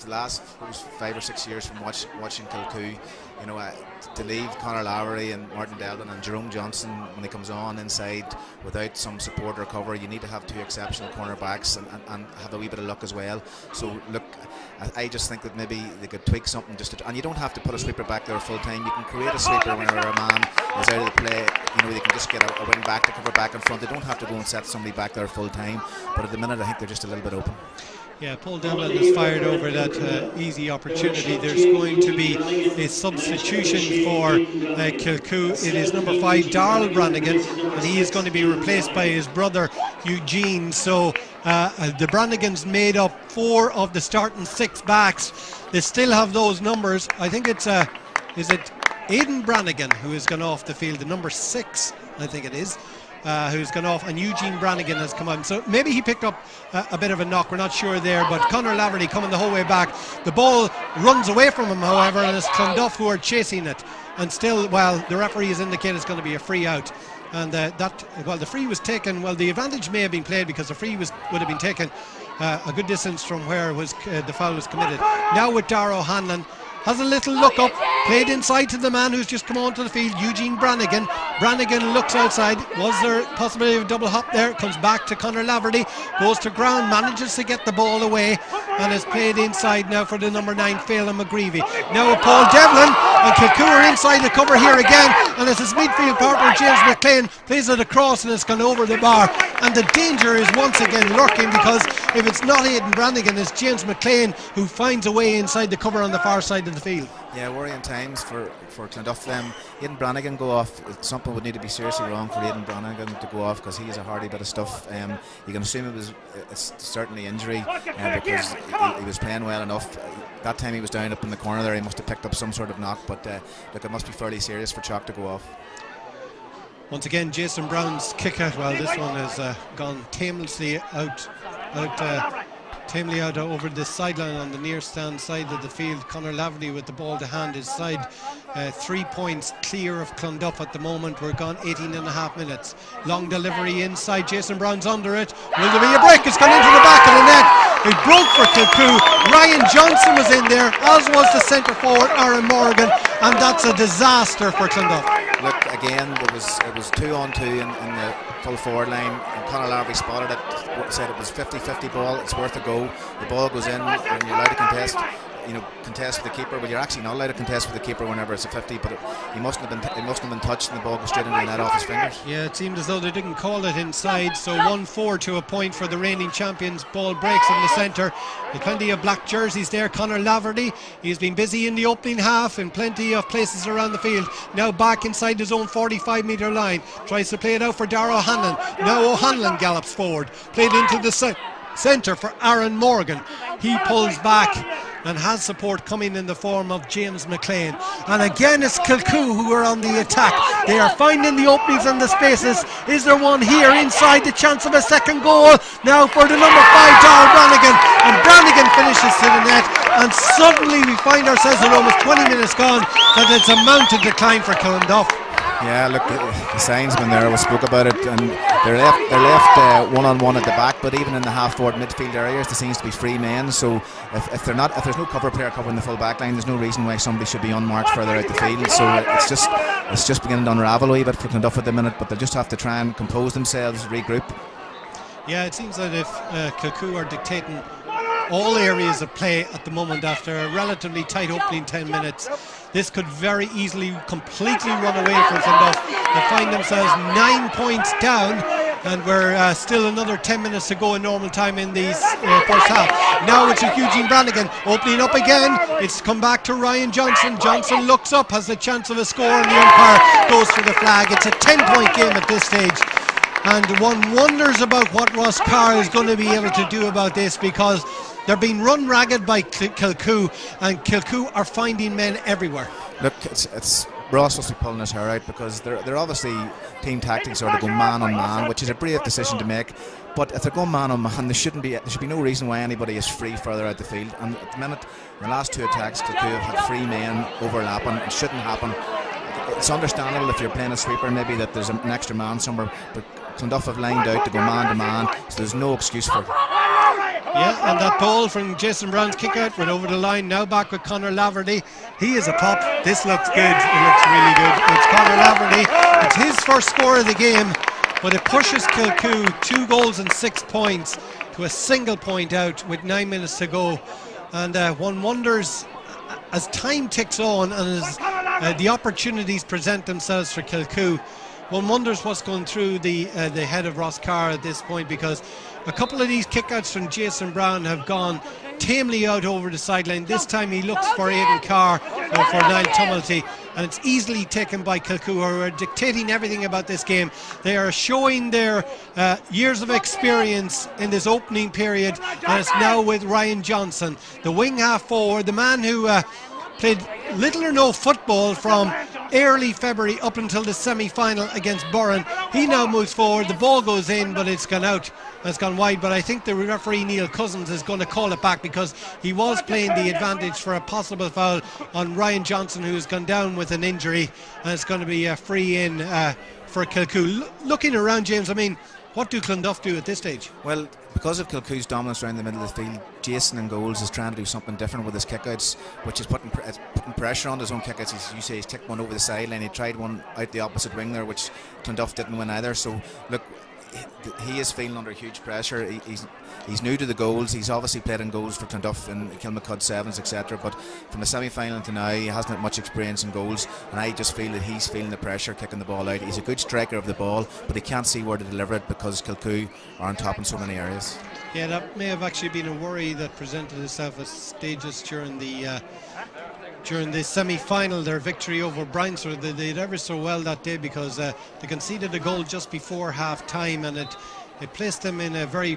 the last 5 or 6 years from watching Kilcoo, you know, to leave Conor Laverty and Martin Devlin and Jerome Johnson when he comes on inside without some support or cover, you need to have 2 exceptional cornerbacks and have a wee bit of luck as well. So look, I just think that maybe they could tweak something and you don't have to put a sweeper back there full time. You can create a sweeper whenever a man is out of the play. You know, they can just get a wing back to cover back in front. They don't have to go and set somebody back there full time, but at the minute I think they're just a little bit open. Yeah, Paul Devlin has fired over that easy opportunity. There's going to be a substitution for Kilcoo. It is number 5, Darrell Brannigan, and he is going to be replaced by his brother Eugene. So the Brannigans made up 4 of the starting 6 backs. They still have those numbers. I think it's is it Aidan Brannigan who has gone off the field, the number 6, I think it is. Who's gone off, and Eugene Brannigan has come on. So maybe he picked up a bit of a knock, we're not sure there, but Conor Laverty coming the whole way back. The ball runs away from him, however, and it's Clonduff who are chasing it. And still, well, the referee has indicated it's going to be a free out. and the free was taken. Well, the advantage may have been played because the free would have been taken a good distance from where the foul was committed. Now with Darragh O'Hanlon, has a little look up, played inside to the man who's just come onto the field, Eugene Brannigan. Brannigan looks outside. Was there a possibility of a double hop there? Comes back to Conor Laverty, goes to ground, manages to get the ball away, and has played inside now for the number 9, Phelan McGreevy. Now with Paul Devlin, and Kilcoo are inside the cover here again, and it's his midfield partner James McLean plays it across, and it's gone over the bar. And the danger is once again lurking, because if it's not Aidan Brannigan, it's James McLean who finds a way inside the cover on the far side of the field. Yeah, worrying times for Clonduff. Aidan Brannigan go off, something would need to be seriously wrong for Aidan Brannigan to go off, because he is a hardy bit of stuff. You can assume it's certainly injury, because he was playing well enough. That time he was down up in the corner there, he must have picked up some sort of knock, but look, it must be fairly serious for Chalk to go off. Once again, Jason Brown's kick out. Well, this one has gone tamely out over the sideline on the near stand side of the field. Conor Laverty with the ball to hand his side. 3 points clear of Clonduff at the moment. We're gone 18.5 minutes. Long delivery inside. Jason Brown's under it. Will there be a break? It's gone into the back of the net. It broke for Kilcoo. Ryan Johnson was in there, as was the centre forward Aaron Morgan, and that's a disaster for Clonduff. Look, again, it was 2-on-2 in the full forward line, and Conor Laverty spotted it, said it was 50-50 ball, it's worth a go. The ball goes in, and you're allowed to contest with the keeper. Well, you're actually not allowed to contest with the keeper whenever it's a 50, but it mustn't have been touched, and the ball goes straight into the net off his fingers. Yeah, it seemed as though they didn't call it inside, so 1-4 to a point for the reigning champions. Ball breaks in the centre. There's plenty of black jerseys there. Conor Laverty, he's been busy in the opening half in plenty of places around the field. Now back inside his own 45-metre line, tries to play it out for Darragh O'Hanlon. Now O'Hanlon gallops forward, played into the centre for Aaron Morgan. He pulls back and has support coming in the form of James McLean. And again it's Kilcoo who are on the attack. They are finding the openings and the spaces. Is there one here inside? The chance of a second goal now for the number 5, Darragh Brannigan, and Brannigan finishes to the net, and suddenly we find ourselves with almost 20 minutes gone that it's a mountain decline for Clonduff. Yeah, look, the signsman there, we spoke about it, and they're left one-on-one at the back, but even in the half-forward midfield areas there seems to be free men, so if there's no cover player covering the full back line, there's no reason why somebody should be unmarked further out the field. So it's just beginning to unravel a wee bit for Clonduff at the minute, but they'll just have to try and compose themselves, regroup. Yeah, it seems that if Kilcoo are dictating all areas of play at the moment after a relatively tight opening 10 minutes, this could very easily completely run away from Clonduff. They find themselves 9 points down, and we're still another 10 minutes to go in normal time in the first half. Now it's Eugene Brannigan opening up again. It's come back to Ryan Johnson. Johnson looks up, has the chance of a score, and the umpire goes for the flag. It's a 10-point game at this stage, and one wonders about what Ross Carr is going to be able to do about this, because they're being run ragged by Kilcoo, and Kilcoo are finding men everywhere. Look, it's Ross must be pulling his hair out, because they're obviously team tactics are to go man on man, which is a brave decision to make. But if they're going man on man, there should be no reason why anybody is free further out the field. And at the minute, in the last 2 attacks, Kilcoo have had 3 men overlapping. It shouldn't happen. It's understandable if you're playing a sweeper, maybe that there's an extra man somewhere, but Clonduff have lined out to go man to man, so there's no excuse for it. Yeah, and that ball from Jason Brown's kick out went over the line. Now back with Conor Laverty. He is a pop. This looks good. It looks really good. It's Conor Laverty. It's his first score of the game, but it pushes Kilcoo 2 goals and 6 points to a single point out with 9 minutes to go. And one wonders, as time ticks on and as the opportunities present themselves for Kilcoo, one wonders what's going through the head of Ross Carr at this point, because a couple of these kickouts from Jason Brown have gone tamely out over the sideline. This time he looks for Aidan Carr or for Niall Tumilty, and it's easily taken by Kilcoo, who are dictating everything about this game. They are showing their years of experience in this opening period, and it's now with Ryan Johnson, the wing half forward, the man who played little or no football from early February up until the semi-final against Burren. He now moves forward, the ball goes in, but it's gone out, it's gone wide. But I think the referee Neil Cousins is going to call it back, because he was playing the advantage for a possible foul on Ryan Johnson, who's gone down with an injury, and it's going to be a free in for Kilcoo. Looking around, James, I mean, what do Clonduff do at this stage? Well, because of Kilcoo's dominance around the middle of the field, Jason in goals is trying to do something different with his kickouts, which is putting pressure on his own kickouts. As you say, he's kicked one over the sideline. He tried one out the opposite wing there, which Clonduff didn't win either. So, look, he is feeling under huge pressure. He's new to the goals. He's obviously played in goals for Clonduff in Kilmacud Sevens, etc. But from the semi-final to now, he hasn't had much experience in goals, and I just feel that he's feeling the pressure kicking the ball out. He's a good striker of the ball, but he can't see where to deliver it because Kilcoo are on top in so many areas. Yeah, that may have actually been a worry that presented itself at stages during the semi-final, their victory over Bryansford. They did ever so well that day because they conceded a goal just before half-time, and it placed them in a very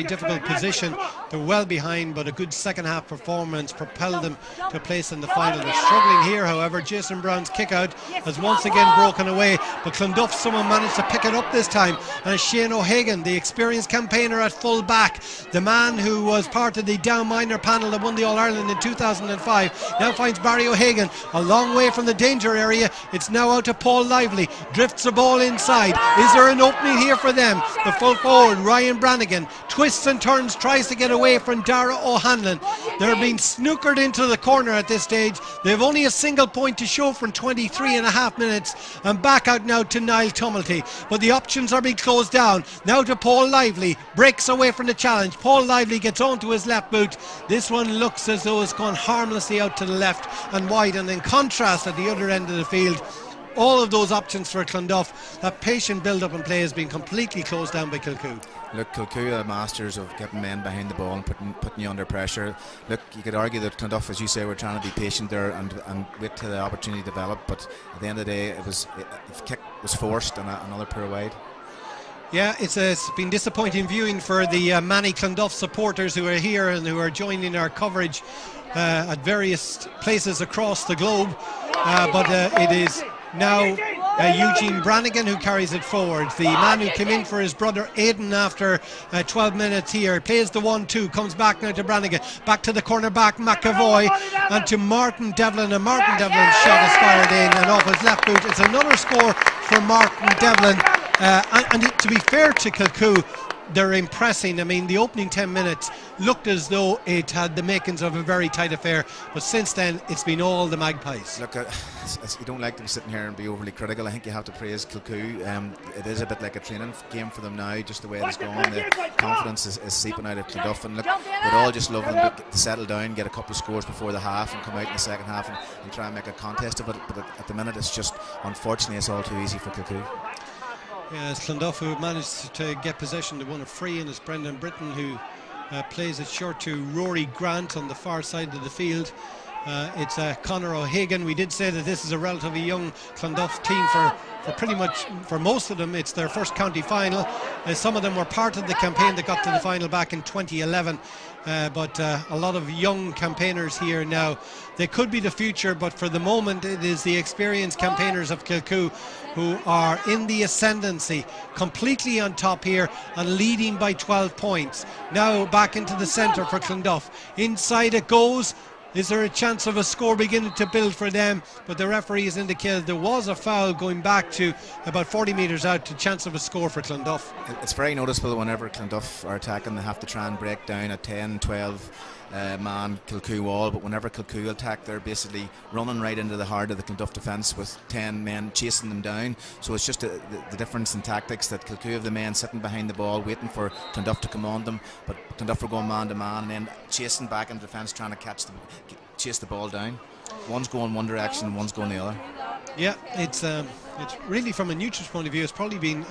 difficult position. They're well behind, but a good second half performance propelled them to a place in the final. They're struggling here, however. Jason Brown's kick out has once again broken away, but Clonduff someone managed to pick it up this time, and it's Shane O'Hagan, the experienced campaigner at full back, the man who was part of the Down minor panel that won the All-Ireland in 2005, now finds Barry O'Hagan a long way from the danger area. It's now out to Paul Lively, drifts the ball inside. Is there an opening here for them? The full forward Ryan Brannigan twists and turns, tries to get away from Dara O'Hanlon. They're being snookered into the corner at this stage. They've only a single point to show from 23.5 minutes, and back out now to Niall Tumulty, but the options are being closed down. Now to Paul Lively, breaks away from the challenge. Paul Lively gets onto his left boot. This one looks as though it's gone harmlessly out to the left and wide, and in contrast at the other end of the field, all of those options for Clonduff, that patient build-up and play has been completely closed down by Kilcoo. Look, Kilcoo are masters of getting men behind the ball and putting you under pressure. Look, you could argue that Clonduff, as you say, were trying to be patient there and wait till the opportunity to develop, but at the end of the day, the kick was forced and another poor wide. Yeah, it's been disappointing viewing for the many Clonduff supporters who are here and who are joining our coverage at various places across the globe, but it is now Eugene Brannigan who carries it forward. The man who came in for his brother Aidan after 12 minutes here plays the 1-2, comes back now to Brannigan, back to the corner back McAvoy, and to Martin Devlin, and Martin Devlin's shot is fired in and off his left boot. It's another score for Martin Devlin, and to be fair to Kilcoo, they're impressing. I mean, the opening 10 minutes looked as though it had the makings of a very tight affair, but since then it's been all the Magpies. Look, you don't like to be sitting here and be overly critical. I think you have to praise Kilcoo. It is a bit like a training game for them now, just the way it's going. The confidence is seeping out of Clonduff, and look, we'd all just love them to settle down, get a couple of scores before the half and come out in the second half and try and make a contest of it, but at the minute it's just, unfortunately, it's all too easy for Kilcoo. Yeah, it's Clonduff who managed to get possession. They won a free, and it's Brendan Britton who plays it short to Rory Grant on the far side of the field. It's Conor O'Hagan. We did say that this is a relatively young Clonduff team for pretty much, for most of them, it's their first county final. Some of them were part of the campaign that got to the final back in 2011. But a lot of young campaigners here now. They could be the future, but for the moment it is the experienced campaigners of Kilcoo who are in the ascendancy, completely on top here and leading by 12 points. Now back into the centre for Clonduff. Inside it goes. Is there a chance of a score beginning to build for them? But the referee has indicated there was a foul going back to about 40 metres out, to chance of a score for Clonduff. It's very noticeable whenever Clonduff are attacking, they have to try and break down a 10, 12 man Kilcoo wall, but whenever Kilcoo attack, they're basically running right into the heart of the Clonduff defence with 10 men chasing them down. So it's just the difference in tactics, that Kilcoo have the men sitting behind the ball waiting for Clonduff to come on them, but Clonduff are going man to man and then chasing back into defence, trying to chase the ball down. One's going one direction and one's going the other. Yeah, it's really, from a neutral's point of view, it's probably been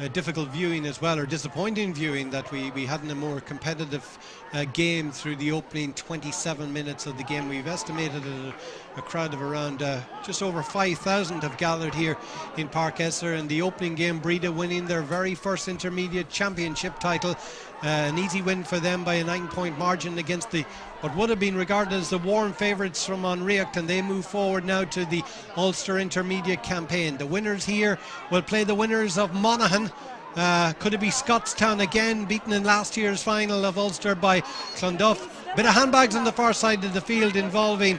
a difficult viewing as well, or disappointing viewing, that we hadn't a more competitive game through the opening 27 minutes of the game. We've estimated a crowd of around just over 5,000 have gathered here in Park Esser, and the opening game, Breda winning their very first intermediate championship title. An easy win for them by a 9-point margin against what would have been regarded as the warm favourites from Onreacht, and they move forward now to the Ulster Intermediate campaign. The winners here will play the winners of Monaghan. Could it be Scottstown again, beaten in last year's final of Ulster by Clonduff? Bit of handbags on the far side of the field involving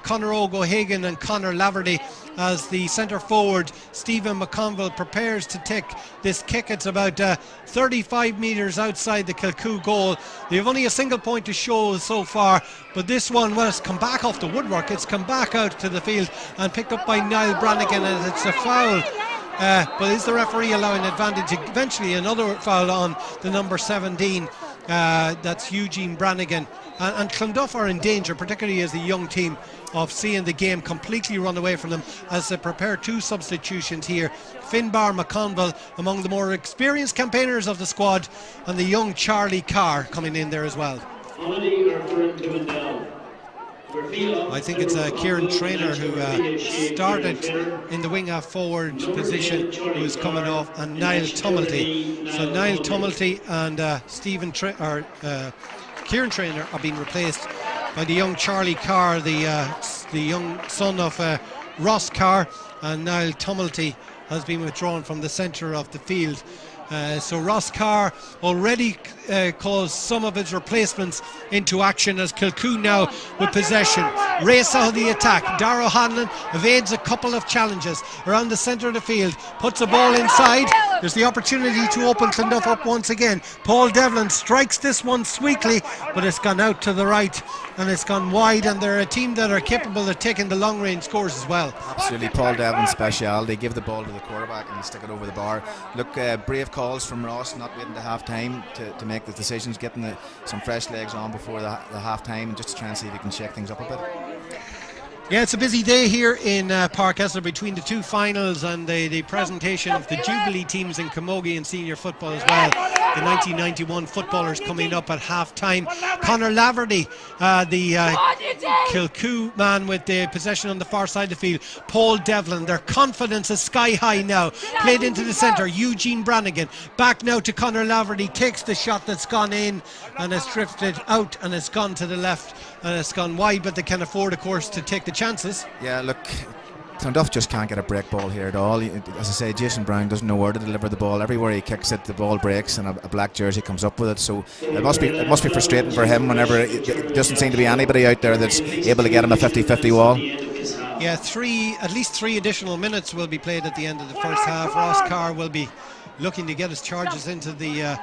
Conor O'Hagan and Conor Laverty, as the centre forward Stephen McConville prepares to take this kick. It's about 35 metres outside the Kilcoo goal. They have only a single point to show so far, but this one, well, it's come back off the woodwork. It's come back out to the field and picked up by Niall Brannigan, and it's a foul. But is the referee allowing advantage? Eventually another foul on the number 17. That's Eugene Brannigan. And Clonduff are in danger, particularly as the young team, of seeing the game completely run away from them as they prepare two substitutions here. Finbar McConville among the more experienced campaigners of the squad, and the young Charlie Carr coming in there as well. I think it's Kieran Traynor who started in the wing half forward position, who is coming off, and Niall Tumulty. So Niall Tumulty and Kieran Traynor are being replaced by the young Charlie Carr, the young son of Ross Carr, and Niall Tumulty has been withdrawn from the centre of the field. So Ross Carr already calls some of his replacements into action as Kilcoo now with possession. Race out of the attack. Darrow Hanlon evades a couple of challenges around the centre of the field, puts the ball inside. There's the opportunity to open Clonduff up once again. Paul Devlin strikes this one sweetly, but it's gone out to the right and it's gone wide, and they're a team that are capable of taking the long range scores as well. Absolutely, Paul Devlin's speciality. Give the ball to the quarterback and stick it over the bar. Look, brave calls from Ross, not waiting to half time to make the decisions, getting some fresh legs on before the half time, and just to try and see if he can shake things up a bit. Yeah, it's a busy day here in Park Esler between the two finals and the presentation of the Jubilee teams in Camogie and senior football as well. The 1991 footballers coming up at half time. Conor Laverty, the Kilcoo man with the possession on the far side of the field. Paul Devlin, their confidence is sky high now. Played into the centre, Eugene Brannigan. Back now to Conor Laverty, takes the shot that's gone in and has drifted out and it's gone to the left and it's gone wide, but they can afford, of course, to take the chances. Yeah, look, Clonduff just can't get a break ball here at all. As I say, Jason Brown doesn't know where to deliver the ball. Everywhere he kicks it, the ball breaks and a black jersey comes up with it. So it must be frustrating for him whenever it doesn't seem to be anybody out there that's able to get him a 50-50 wall. Yeah, at least three additional minutes will be played at the end of the first half. Ross Carr will be looking to get his charges into the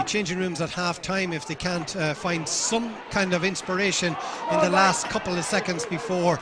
changing rooms at half time if they can't find some kind of inspiration in the last couple of seconds before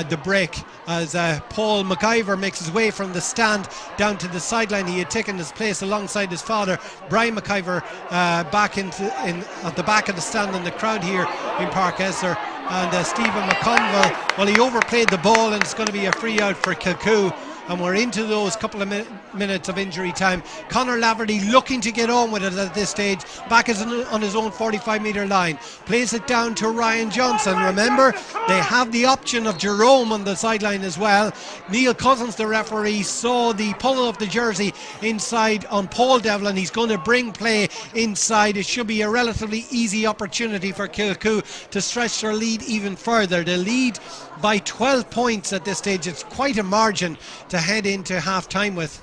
the break, as Paul McIver makes his way from the stand down to the sideline. He had taken his place alongside his father Brian McIver back at the back of the stand in the crowd here in Park Esler, and Stephen McConville, well, he overplayed the ball and it's going to be a free out for Kilcoo. And we're into those couple of minutes of injury time. Conor Laverty looking to get on with it at this stage. Back on his own 45-metre line. Plays it down to Ryan Johnson. Remember, they have the option of Jerome on the sideline as well. Neil Cousins, the referee, saw the pull of the jersey inside on Paul Devlin. He's going to bring play inside. It should be a relatively easy opportunity for Kilcoo to stretch their lead even further. The lead by 12 points at this stage. It's quite a margin to head into half time with.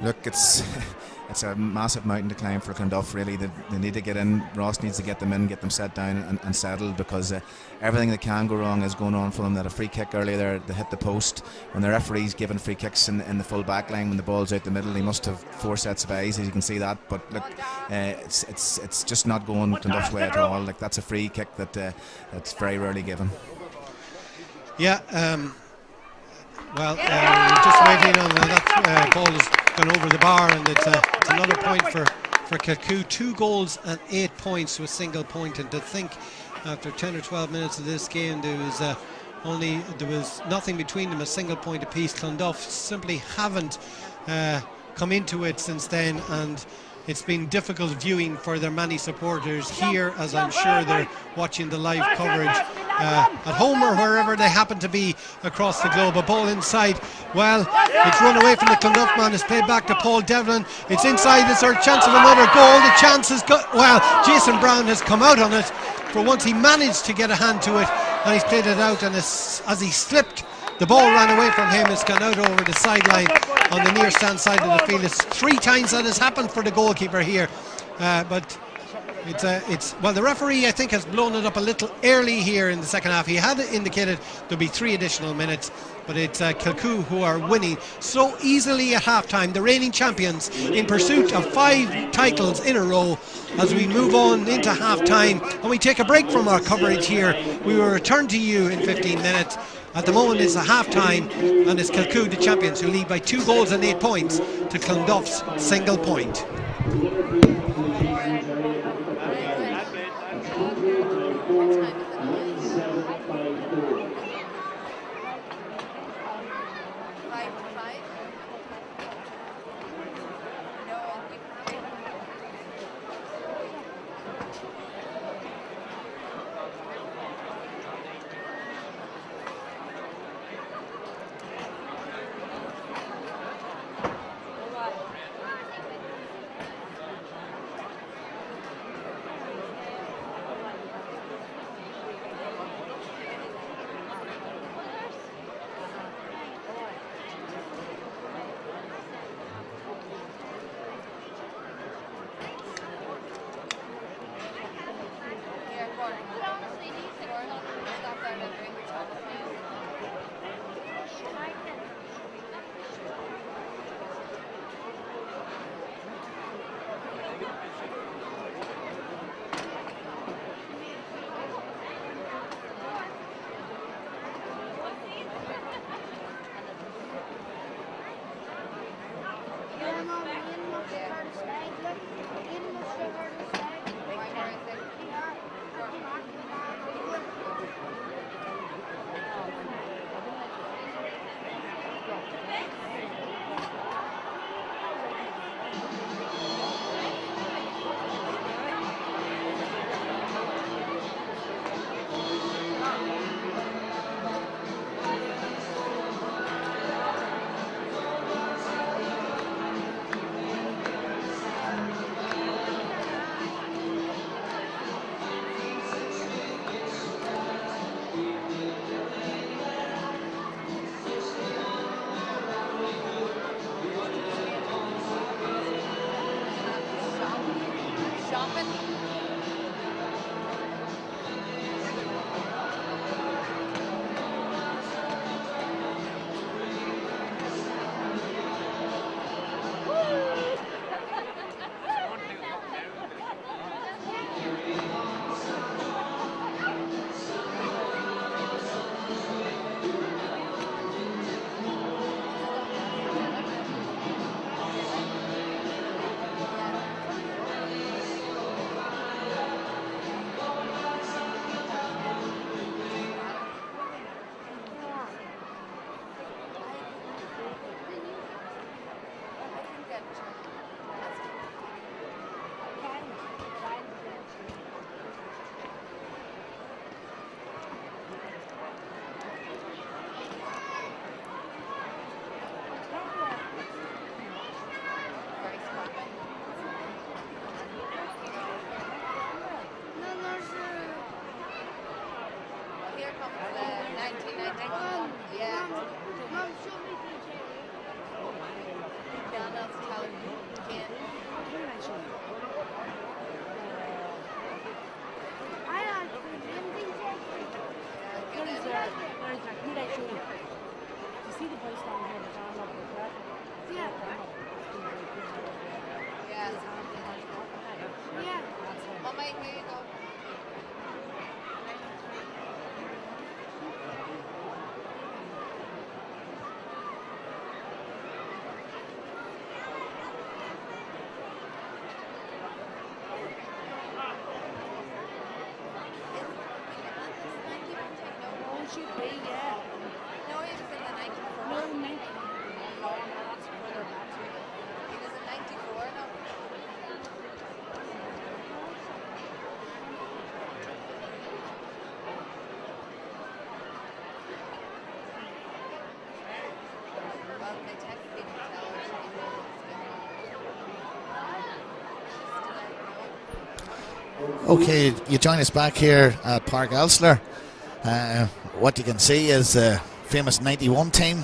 Look, it's a massive mountain to climb for Clonduff, really. They need to get in. Ross needs to get them in, get them set down and settled, because everything that can go wrong is going on for them. They had a free kick earlier there, they hit the post. When the referee's giving free kicks in the full back line when the ball's out the middle, he must have 4 sets of eyes, as you can see that. But look, it's just not going Clonduff's way at all. Like, that's a free kick that's very rarely given. Yeah, well, just waiting on that ball has gone over the bar, and it's another point for Kilcoo. 2 goals and 8 points to a single point, and to think after 10 or 12 minutes of this game there was nothing between them, a single point apiece. Clonduff simply haven't come into it since then, and it's been difficult viewing for their many supporters here, as I'm sure they're watching the live coverage at home or wherever they happen to be across the globe. A ball inside, well, it's run away from the Clonduff man. It's played back to Paul Devlin. It's inside. Is there a chance of another goal? The chance has got, well, Jason Brown has come out on it. For once he managed to get a hand to it, and he's played it out, and as he slipped, the ball ran away from him. It's gone out over the sideline on the near stand side of the field. It's 3 times that has happened for the goalkeeper here, but Well, the referee, I think, has blown it up a little early here in the second half. He had indicated there'll be 3 additional minutes, but it's Kilcoo who are winning so easily at halftime. The reigning champions in pursuit of 5 titles in a row. As we move on into halftime and we take a break from our coverage here, we will return to you in 15 minutes. At the moment it's a halftime, and it's Kilcoo, the champions, who lead by 2 goals and 8 points to Clonduff's single point. Okay, you join us back here at Park Elstler. What you can see is the famous 91 team.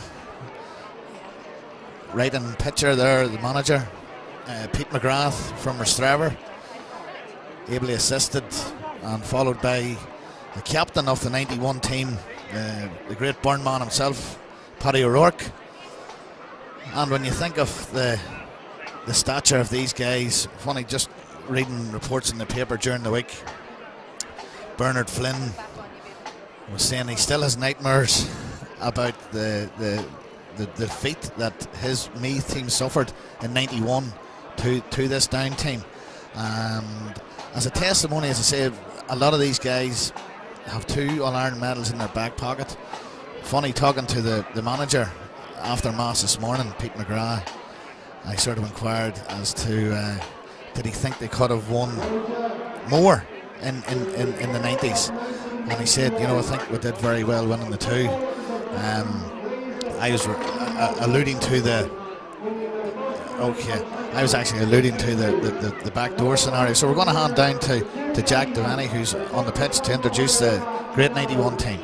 Right in picture there, the manager, Pete McGrath from Straver. ably assisted and followed by the captain of the 91 team, the great burn man himself, Paddy O'Rourke. And when you think of the stature of these guys, funny, just reading reports in the paper during the week, Bernard Flynn was saying he still has nightmares about the defeat that his Meath team suffered in 91 to this Down team. And as a testimony, as I said, a lot of these guys have 2 All-Ireland medals in their back pocket. Funny, talking to the manager after Mass this morning, Pete McGrath, I sort of inquired as to did he think they could have won more in the 90s, and he said, you know, I think we did very well winning the 2. I was alluding to the backdoor scenario. So we're going to hand down to Jack Devaney, who's on the pitch, to introduce the great 91 team.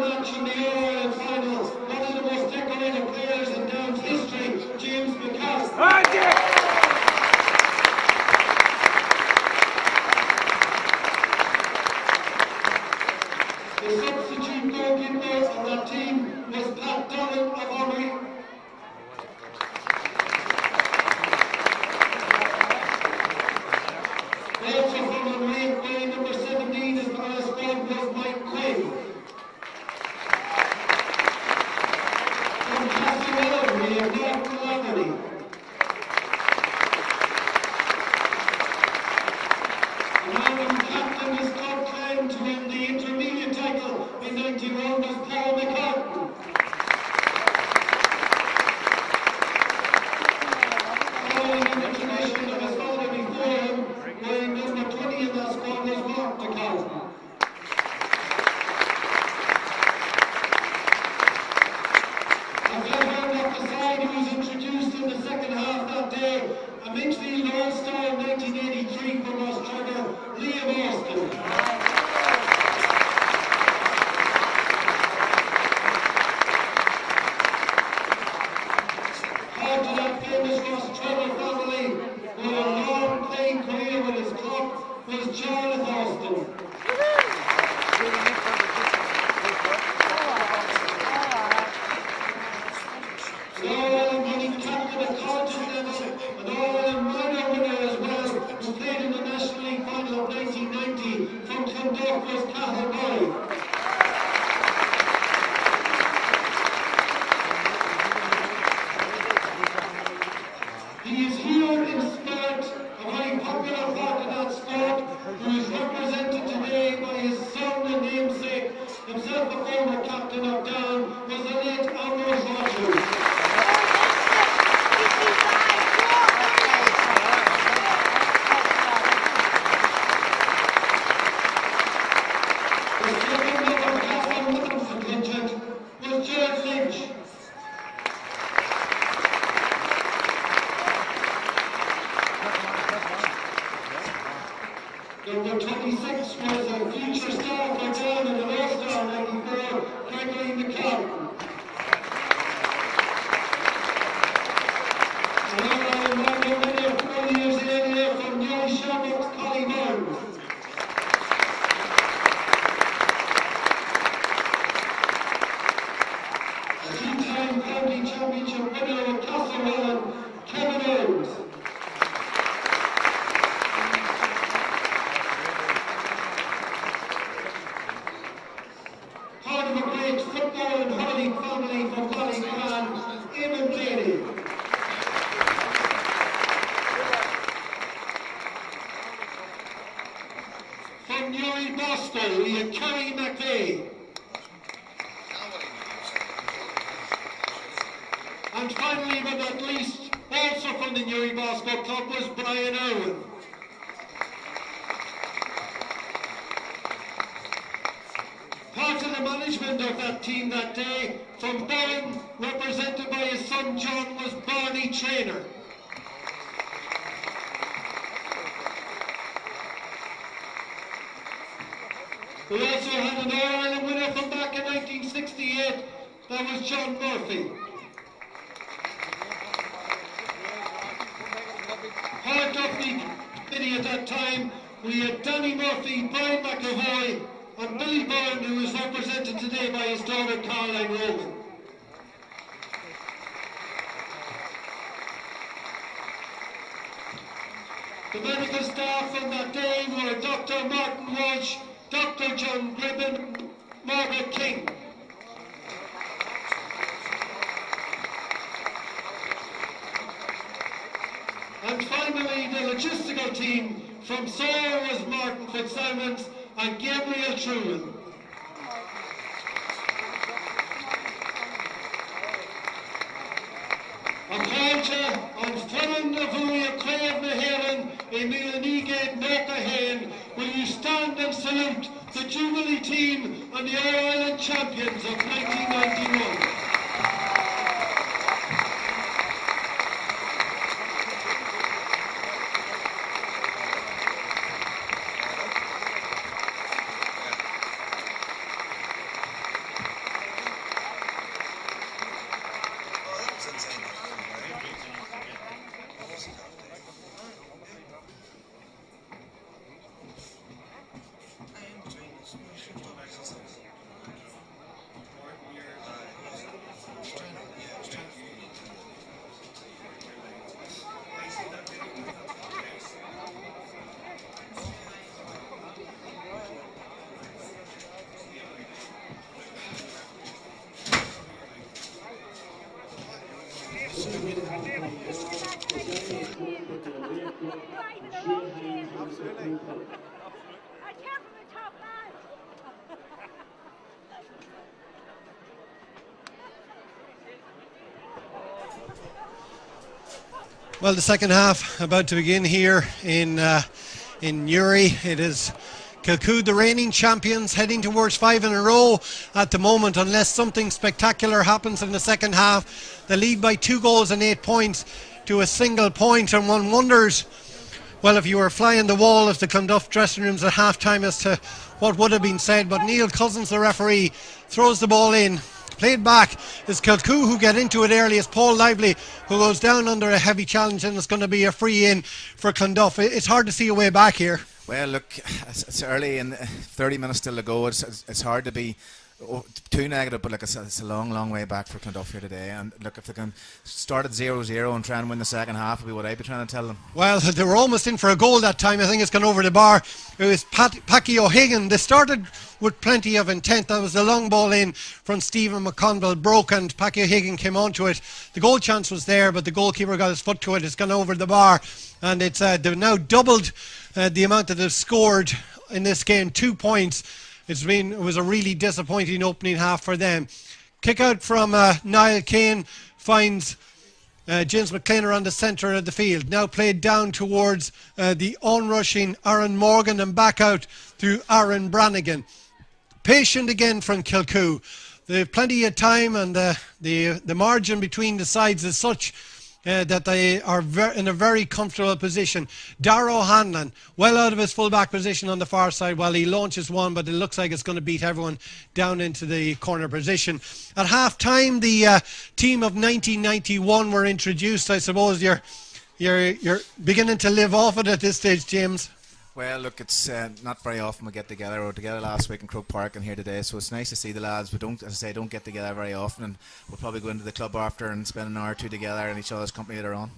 match in the All-Ireland final, one of the most decorated players in Down's history, James McCarthy. The substitute goalkeeper on that team was Pat Donnan of Ormery. Also from Ormery, wearing number 17 as far as squad was Mike Quinn. From Castlewell, we have Mark Laverty. And Ireland captain his club claim to win the intermediate title in 91 was Paul McCartan. Following in the tradition of his father before him, wearing number 20 in that squad was Mark McCartan. A veteran off the side who was introduced in the second half that day, a midfield all-star in 1983 from Australia, Liam Austin. Part of that famous Ross Trevor family, with a long playing career with his club, was Jarlath Austin. An All-Ireland winning captain at college level, an All-Ireland minor winner as well, who played in the National League final of 1990 from Clonduff was Cathal Boy. He is here in spirit, a very popular part of that squad, who is represented today by his son and namesake, himself a former captain of Down, was the late Ambrose Rogers. The second member of Castle Women's contingent was George Lynch. Number 26 was a future star for Down and an All-Star 94, Gregory McCartan. An All-Ireland minor winner 4 years earlier from New Shamrock's Collie Burns. A two-time county championship winner with Castlewell, Kevin Owens. Part of a great football and hurling family from Ballycran, Eamon Blaney. From Newry Bosco, we have Kerry McVeigh. And finally, but not least, also from the Newry Bosco club was Brian Irwin. Part of the management of that team that day, from Bowen, represented by his son John, was Barney Traynor. We also had an All-Ireland winner from back in 1968, that was John Murphy. Part of the committee at that time, we had Danny Murphy, Brian McAvoy, and Billy Byrne, who is represented today by his daughter Caroline Rogan. The medical staff on that day were Dr. Martin Walsh, Dr. John Gribben, Margaret King. And finally, the logistical team from Sawyer was Martin Fitzsimons and Gabriel Truman. Apolja on Flynn Avuya Craig Maharan, Emil Nigate Nokahan, will you stand and salute the Jubilee team and the All-Ireland champions of 1991. Well, the second half about to begin here in Newry. It is Kilcoo, the reigning champions, heading towards 5 in a row at the moment, unless something spectacular happens in the second half. They lead by 2 goals and 8 points to a single point, and one wonders, well, if you were flying the wall of the Clonduff dressing rooms at half-time as to what would have been said. But Neil Cousins, the referee, throws the ball in. Played back is Kilcoo, who get into it early. It's Paul Lively who goes down under a heavy challenge, and it's going to be a free in for Clonduff. It's hard to see a way back here. Well, look, it's early and 30 minutes still to go. It's hard to be too negative, but look, it's a long way back for Clonduff here today. And look, if they can start at 0-0 and try and win the second half, would be what I'd be trying to tell them. Well, they were almost in for a goal that time. I think it's gone over the bar. It was Packy O'Hagan. They started with plenty of intent. That was the long ball in from Stephen McConville, broke, and Packy O'Hagan came onto it. The goal chance was there, but the goalkeeper got his foot to it. It's gone over the bar, and they've now doubled the amount that they've scored in this game, 2 points. It was a really disappointing opening half for them. Kick out from Niall Kane finds James McLean around the centre of the field. Now played down towards the onrushing Aaron Morgan, and back out to Aaron Brannigan. Patient again from Kilcoo. They have plenty of time, and the margin between the sides is such that they are in a very comfortable position. Darrow Hanlon, well out of his full-back position on the far side while he launches one, but it looks like it's going to beat everyone down into the corner position. At half-time, the team of 1991 were introduced. I suppose you're beginning to live off it at this stage, James. Well, look, it's not very often we get together. We were together last week in Croke Park and here today, so it's nice to see the lads. We don't, as I say, don't get together very often, and we'll probably go into the club after and spend an hour or two together in each other's company later on.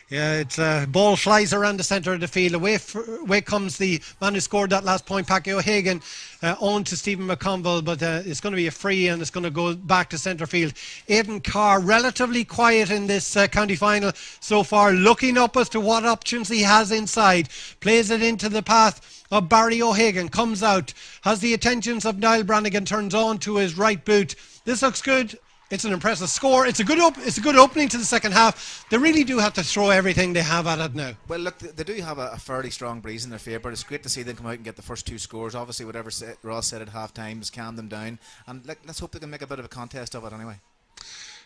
Yeah, it's ball flies around the centre of the field. Away comes the man who scored that last point, Packy O'Hagan, on to Stephen McConville, but it's going to be a free, and it's going to go back to centre field. Aidan Carr, relatively quiet in this county final so far, looking up as to what options he has inside. Plays it into the path of Barry O'Hagan, comes out, has the attentions of Niall Brannigan, turns on to his right boot. This looks good. It's an impressive score. It's a good opening to the second half. They really do have to throw everything they have at it now. Well, look, they do have a fairly strong breeze in their favour. It's great to see them come out and get the first 2 scores. Obviously, whatever Ross said at half time has calmed them down, and let's hope they can make a bit of a contest of it anyway.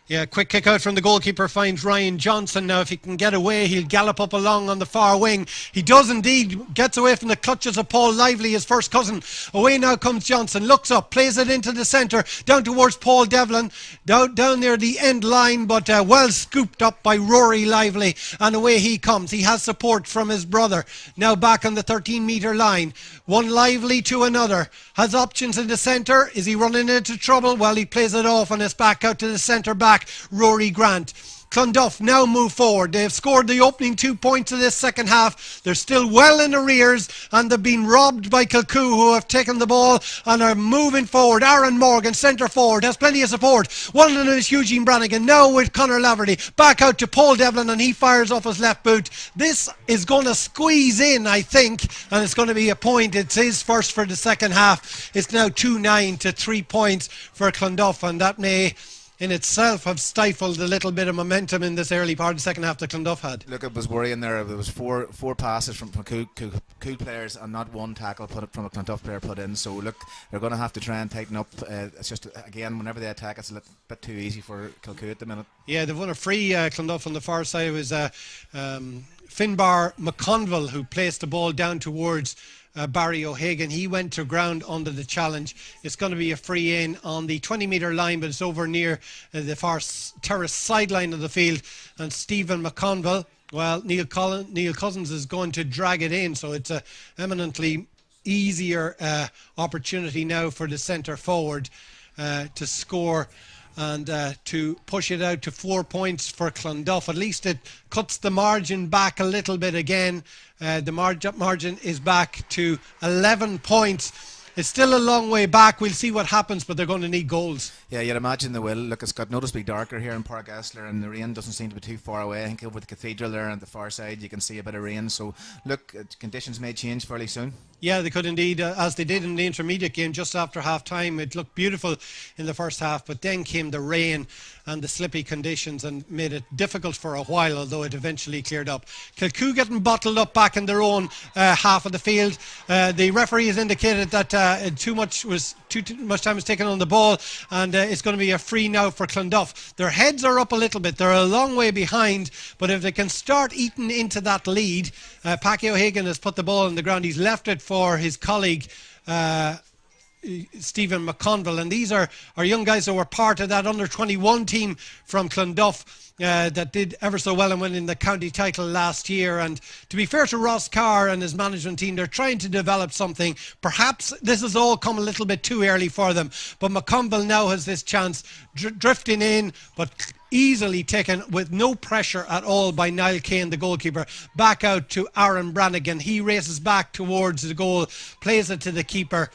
Yeah, quick kick out from the goalkeeper finds Ryan Johnson. Now, if he can get away, he'll gallop up along on the far wing. He does indeed. Gets away from the clutches of Paul Lively, his first cousin. Away now comes Johnson. Looks up, plays it into the centre, down towards Paul Devlin. Down near the end line, but well scooped up by Rory Lively. And away he comes. He has support from his brother. Now back on the 13-metre line. One Lively to another. Has options in the centre. Is he running into trouble? Well, he plays it off, and it's back out to the centre back, Rory Grant. Clonduff now move forward. They have scored the opening 2 points of this second half. They're still well in arrears, and they've been robbed by Kilcoo, who have taken the ball and are moving forward. Aaron Morgan, centre forward, has plenty of support. One of them is Eugene Brannigan, now with Conor Laverty. Back out to Paul Devlin, and he fires off his left boot. This is going to squeeze in, I think, and it's going to be a point. It's his first for the second half. It's now 2-9 to 3 points for Clonduff, and that may in itself have stifled a little bit of momentum in this early part of the second half that Clonduff had. Look, it was worrying there. There was four passes from Cool players and not one tackle from a Clonduff player put in. So look, they're going to have to try and tighten up. It's just, again, whenever they attack, it's a little bit too easy for Kilcoo at the minute. Yeah, they've won a free. Clonduff on the far side. It was Finbar McConville who placed the ball down towards Barry O'Hagan. He went to ground under the challenge. It's going to be a free in on the 20-metre line, but it's over near the far terrace sideline of the field. And Stephen McConville, well, Neil Cousins is going to drag it in, so it's a eminently easier opportunity now for the centre forward to score and to push it out to 4 points for Clonduff. At least it cuts the margin back a little bit again. The margin is back to 11 points it's still a long way back. We'll see what happens, but they're going to need goals. Yeah, you'd imagine they will. Look, it's got noticeably darker here in Park Esler, and the rain doesn't seem to be too far away. I think over the cathedral there on the far side you can see a bit of rain, so look, conditions may change fairly soon. Yeah, they could indeed, as they did in the intermediate game just after half-time. It looked beautiful in the first half, but then came the rain and the slippy conditions and made it difficult for a while, although it eventually cleared up. Kilcoo getting bottled up back in their own half of the field. The referee has indicated that too much time was taken on the ball, and it's going to be a free now for Clonduff. Their heads are up a little bit. They're a long way behind, but if they can start eating into that lead, Packy O'Hagan has put the ball on the ground. He's left it for his colleague Stephen McConville, and these are young guys that were part of that under-21 team from Clonduff that did ever so well and winning the county title last year. And to be fair to Ross Carr and his management team, they're trying to develop something. Perhaps this has all come a little bit too early for them, but McConville now has this chance, drifting in, but easily taken with no pressure at all by Niall Kane, the goalkeeper. Back out to Aaron Brannigan. He races back towards the goal, plays it to the keeper.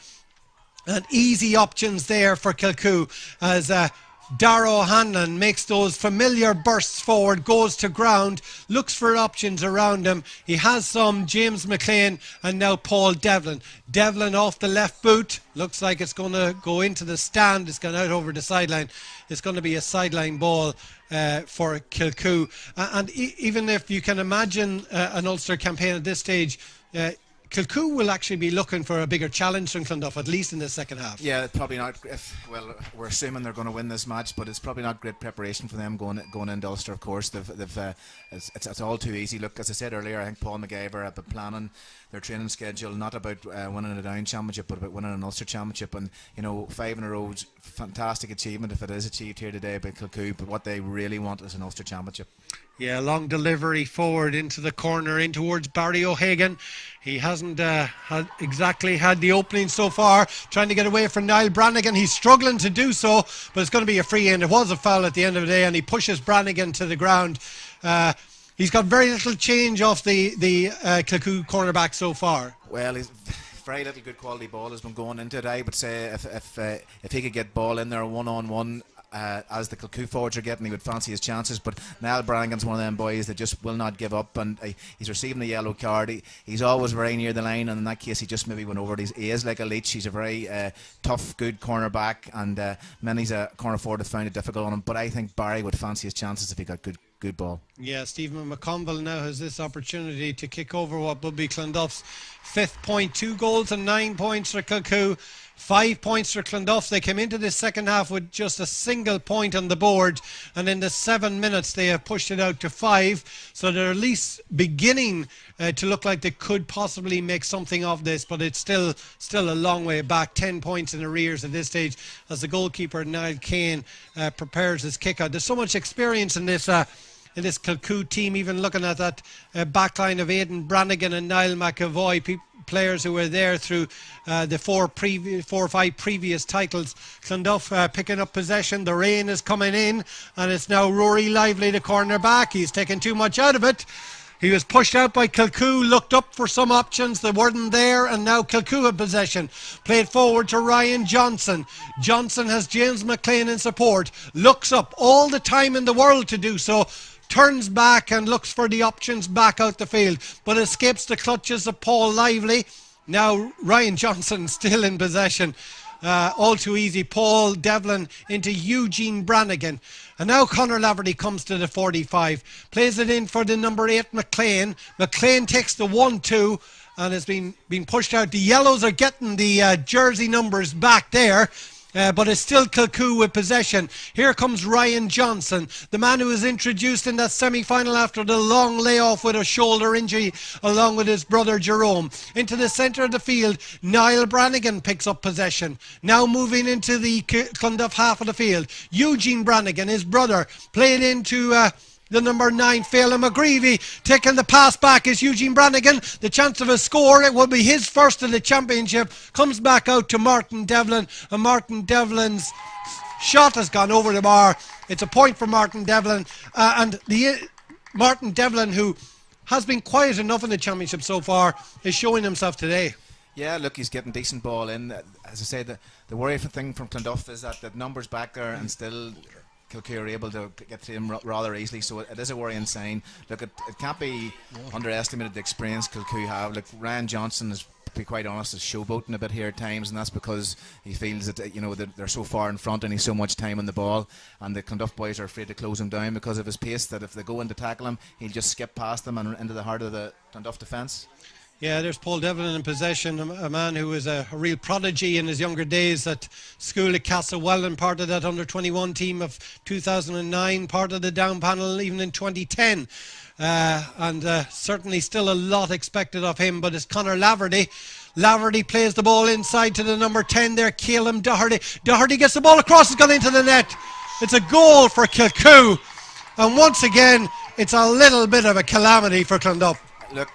And easy options there for Kilcoo as Darrow Hanlon makes those familiar bursts forward, goes to ground, looks for options around him. He has some James McLean and now Paul Devlin. Devlin off the left boot. Looks like it's going to go into the stand. It's gone out over the sideline. It's going to be a sideline ball for Kilcoo. And even if you can imagine an Ulster campaign at this stage, Kilcoo will actually be looking for a bigger challenge from Clonduff, at least in the second half. Yeah, probably not. Well, we're assuming they're going to win this match, but it's probably not great preparation for them going into Ulster. Of course, it's all too easy. Look, as I said earlier, I think Paul McGyver have been planning their training schedule not about winning a Down Championship, but about winning an Ulster Championship. And 5 in a row, fantastic achievement if it is achieved here today by Kilcoo. But what they really want is an Ulster Championship. Yeah, long delivery forward into the corner, in towards Barry O'Hagan. He hasn't exactly had the opening so far, trying to get away from Niall Brannigan. He's struggling to do so, but it's going to be a free in. It was a foul at the end of the day, and he pushes Brannigan to the ground. He's got very little change off the Kilcoo cornerback so far. Well, he's very little good quality ball has been going into it. I would say if he could get ball in there one-on-one, as the Kilcoo forwards are getting, he would fancy his chances. But Niall Brannigan's one of them boys that just will not give up, and he's receiving a yellow card. He's always very near the line, and in that case he just maybe went over it. He is like a leech. He's a very tough, good cornerback, and many's a corner forward have found it difficult on him. But I think Barry would fancy his chances if he got good ball. Yeah, Stephen McConville now has this opportunity to kick over what will be Clonduff's 5th point. 2 goals and 9 points for Kilcoo. 5 points for Clonduff. They came into this second half with just a single point on the board, and in the 7 minutes they have pushed it out to 5, so they're at least beginning to look like they could possibly make something of this, but it's still a long way back. 10 points in arrears at this stage as the goalkeeper Niall Kane prepares his kick out. There's so much experience in this Kilcoo team, even looking at that backline of Aidan Brannigan and Niall McAvoy, players who were there through the 4 or 5 previous titles. Clonduff picking up possession. The rain is coming in, and it's now Rory Lively, the cornerback. He's taken too much out of it. He was pushed out by Kilcoo, looked up for some options, they weren't there, and now Kilcoo have possession. Played forward to Ryan Johnson. Johnson has James McLean in support, looks up, all the time in the world to do so, turns back and looks for the options back out the field, but escapes the clutches of Paul Lively. Now Ryan Johnson still in possession. All too easy. Paul Devlin into Eugene Brannigan. And now Conor Laverty comes to the 45. Plays it in for the number 8, McLean. McLean takes the 1-2 and has been pushed out. The yellows are getting the jersey numbers back there. But it's still Kilcoo with possession. Here comes Ryan Johnson, the man who was introduced in that semi-final after the long layoff with a shoulder injury, along with his brother Jerome. Into the centre of the field, Niall Brannigan picks up possession. Now moving into the Clonduff half of the field, Eugene Brannigan, his brother, played into the number 9, Phelan McGreevy, taking the pass back is Eugene Brannigan. The chance of a score, it will be his first of the championship, comes back out to Martin Devlin, and Martin Devlin's shot has gone over the bar. It's a point for Martin Devlin, and Martin Devlin, who has been quiet enough in the championship so far, is showing himself today. Yeah, look, he's getting decent ball in. As I say, the worrying thing from Clonduff is that the numbers back there and still Kilcoo are able to get to him rather easily, so it is a worrying sign. Look, it can't be underestimated the experience Kilcoo have. Look, Ryan Johnson is, to be quite honest, is showboating a bit here at times, and that's because he feels that, you know, that they're so far in front and he's so much time on the ball, and the Clonduff boys are afraid to close him down because of his pace, that if they go in to tackle him, he'll just skip past them and into the heart of the Clonduff defence. Yeah, there's Paul Devlin in possession, a man who was a real prodigy in his younger days at school at Castlewellan, part of that under-21 team of 2009, part of the down panel even in 2010. And certainly still a lot expected of him, but it's Conor Laverty. Laverty plays the ball inside to the number 10 there, Caleb Doherty. Doherty gets the ball across, it's gone into the net. It's a goal for Kilcoo. And once again, it's a little bit of a calamity for Clonduff. Look,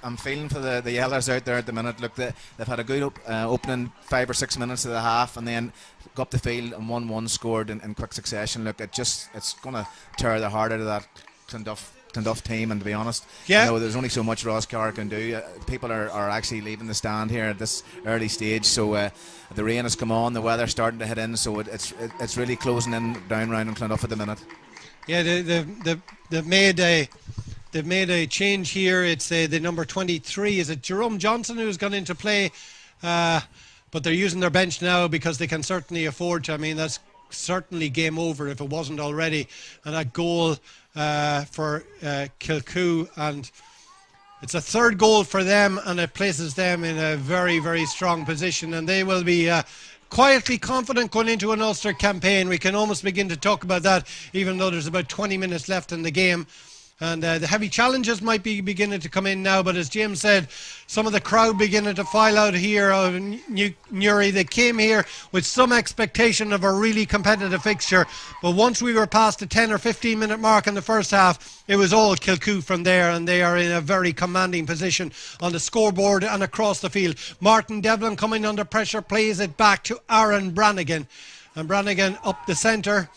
I'm feeling for the Yellers out there at the minute. Look, they've had a good opening 5 or 6 minutes of the half, and then got up the field and 1-1 scored in quick succession. Look, it's going to tear the heart out of that Clonduff team, and to be honest, you know, there's only so much Ross Carr can do. People are actually leaving the stand here at this early stage, so the rain has come on, the weather's starting to hit in, so it's really closing in down round in Clonduff at the minute. Yeah, they've made a change here. It's the number 23. Is it Jerome Johnson who's gone into play? But they're using their bench now because they can certainly afford to. I mean, that's certainly game over if it wasn't already. And that goal for Kilcoo, and it's a third goal for them, and it places them in a very, very strong position, and they will be quietly confident going into an Ulster campaign. We can almost begin to talk about that, even though there's about 20 minutes left in the game. And the heavy challenges might be beginning to come in now, but as James said, some of the crowd beginning to file out here of Newry. They came here with some expectation of a really competitive fixture, but once we were past the 10 or 15 minute mark in the first half, it was all Kilcoo from there, and they are in a very commanding position on the scoreboard and across the field. Martin Devlin coming under pressure, plays it back to Aaron Brannigan, and Brannigan up the centre.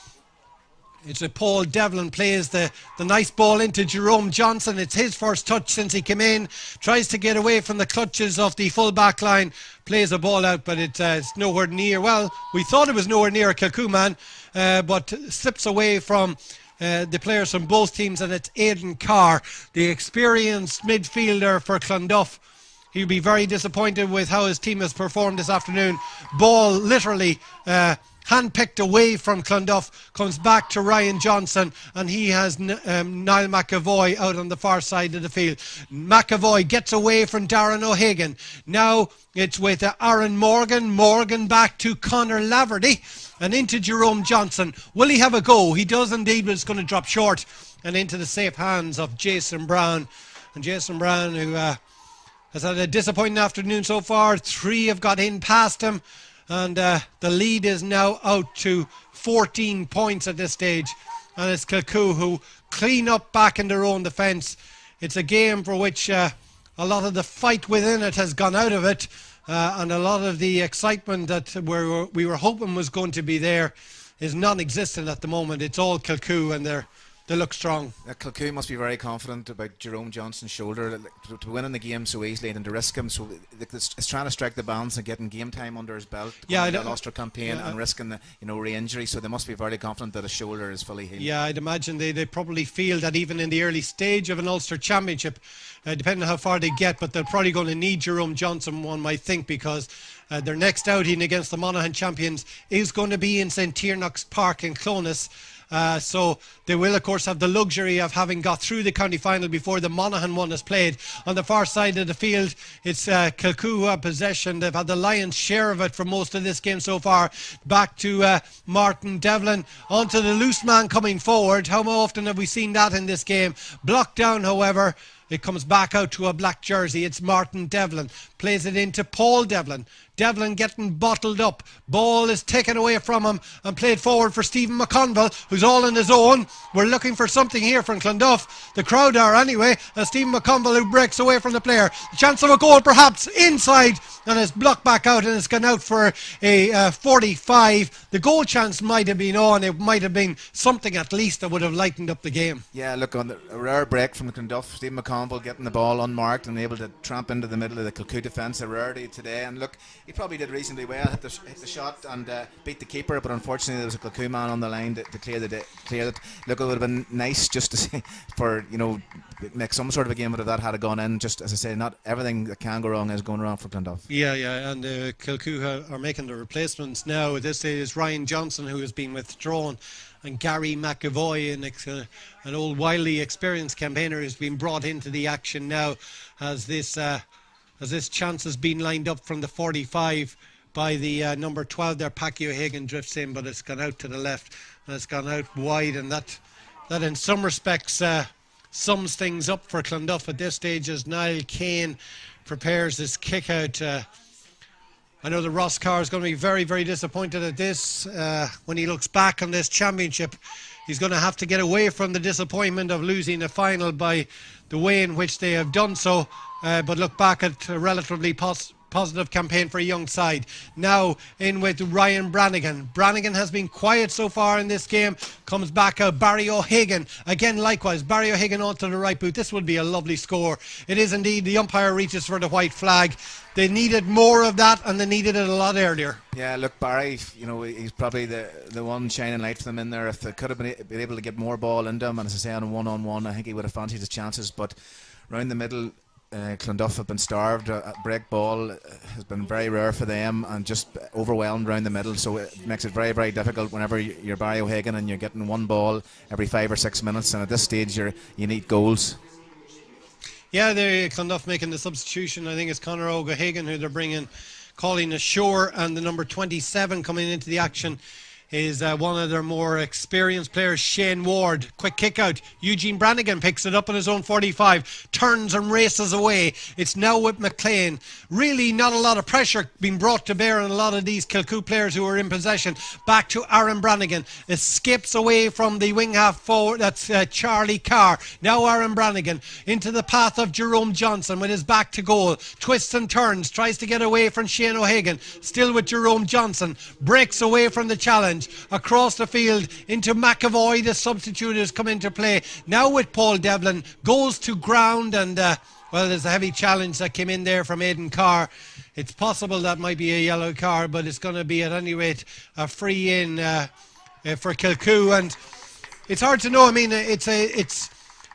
It's a Paul Devlin plays the nice ball into Jerome Johnson. It's his first touch since he came in. Tries to get away from the clutches of the full back line. Plays a ball out, but it's nowhere near. Well, we thought it was nowhere near a Kilcoo man, but slips away from the players from both teams, and it's Aidan Carr, the experienced midfielder for Clonduff. He'll be very disappointed with how his team has performed this afternoon. Ball literally hand-picked away from Clonduff, comes back to Ryan Johnson, and he has Niall McAvoy out on the far side of the field. McAvoy gets away from Darren O'Hagan. Now it's with Aaron Morgan. Morgan back to Conor Laverty and into Jerome Johnson. Will he have a go? He does indeed, but it's going to drop short and into the safe hands of Jason Brown. And Jason Brown, who has had a disappointing afternoon so far. 3 have got in past him. And the lead is now out to 14 points at this stage. And it's Kilcoo who clean up back in their own defence. It's a game for which a lot of the fight within it has gone out of it. And a lot of the excitement that we were hoping was going to be there is non-existent at the moment. It's all Kilcoo, and they look strong. Kilcoo must be very confident about Jerome Johnson's shoulder to win in the game so easily and to risk him. So it's trying to strike the balance and getting game time under his belt. Yeah, the Ulster campaign and risking the re-injury. So they must be very confident that his shoulder is fully healed. Yeah, I'd imagine they probably feel that even in the early stage of an Ulster championship, depending on how far they get, but they're probably going to need Jerome Johnson, one might think, because their next outing against the Monaghan champions is going to be in St Tiernock's Park in Clonus. So they will, of course, have the luxury of having got through the county final before the Monaghan one is played. On the far side of the field, it's Kilcoo who have possession. They've had the lion's share of it for most of this game so far. Back to Martin Devlin. Onto the loose man coming forward. How often have we seen that in this game? Blocked down, however. It comes back out to a black jersey. It's Martin Devlin. Plays it into Paul Devlin. Devlin getting bottled up. Ball is taken away from him and played forward for Stephen McConville, who's all on his own. We're looking for something here from Clonduff. The crowd are anyway. And Stephen McConville who breaks away from the player. The chance of a goal perhaps inside, and it's blocked back out, and it's gone out for a 45. The goal chance might have been on. It might have been something at least that would have lightened up the game. Yeah, look, on a rare break from the Clonduff, Stephen McConville getting the ball unmarked and able to tramp into the middle of the Kilcoo defence, a rarity today. And look, he probably did reasonably well, hit the shot and beat the keeper, but unfortunately there was a Kilcoo man on the line to clear it. Look, it would have been nice just to see, for, you know, make some sort of a game out of that had it gone in. Just as I say, not everything that can go wrong is going wrong for Clonduff. Yeah, and Kilcoo are making the replacements now. This is Ryan Johnson, who has been withdrawn, and Gary McAvoy, an old wildly experienced campaigner, who's been brought into the action now as this chance has been lined up from the 45 by the number 12 there. Packy O'Hagan drifts in, but it's gone out to the left and it's gone out wide, and that in some respects sums things up for Clonduff at this stage as Niall Kane prepares his kick out. I know that Ross Carr is going to be very, very disappointed at this. When he looks back on this championship, he's going to have to get away from the disappointment of losing the final by the way in which they have done so, but look back at a relatively positive campaign for a young side. Now in with Ryan Brannigan. Brannigan has been quiet so far in this game. Comes back out Barry O'Hagan. Again, likewise, Barry O'Hagan onto the right boot. This would be a lovely score. It is indeed. The umpire reaches for the white flag. They needed more of that, and they needed it a lot earlier. Yeah, look, Barry, you know, he's probably the one shining light for them in there. If they could have been able to get more ball into him, and as I say, on a one-on-one, I think he would have fancied his chances. But round the middle, Clonduff have been starved. Break ball has been very rare for them, and just overwhelmed round the middle, so it makes it very, very difficult whenever you're Barry O'Hagan and you're getting one ball every 5 or 6 minutes, and at this stage you need goals. Yeah, they're Clonduff making the substitution. I think it's Conor O'Hagan who they're bringing, calling ashore, and the number 27 coming into the action is one of their more experienced players, Shane Ward. Quick kick out. Eugene Brannigan picks it up on his own 45, turns and races away. It's now with McLean. Really not a lot of pressure being brought to bear on a lot of these Kilcoo players who are in possession. Back to Aaron Brannigan. Escapes away from the wing half forward. That's Charlie Carr. Now Aaron Brannigan into the path of Jerome Johnson with his back to goal. Twists and turns. Tries to get away from Shane O'Hagan. Still with Jerome Johnson. Breaks away from the challenge. Across the field into McAvoy. The substitute has come into play. Now with Paul Devlin. Goes to ground, and well, there's a heavy challenge that came in there from Aidan Carr. It's possible that might be a yellow card, but it's going to be at any rate a free in for Kilcoo, and it's hard to know. I mean, it's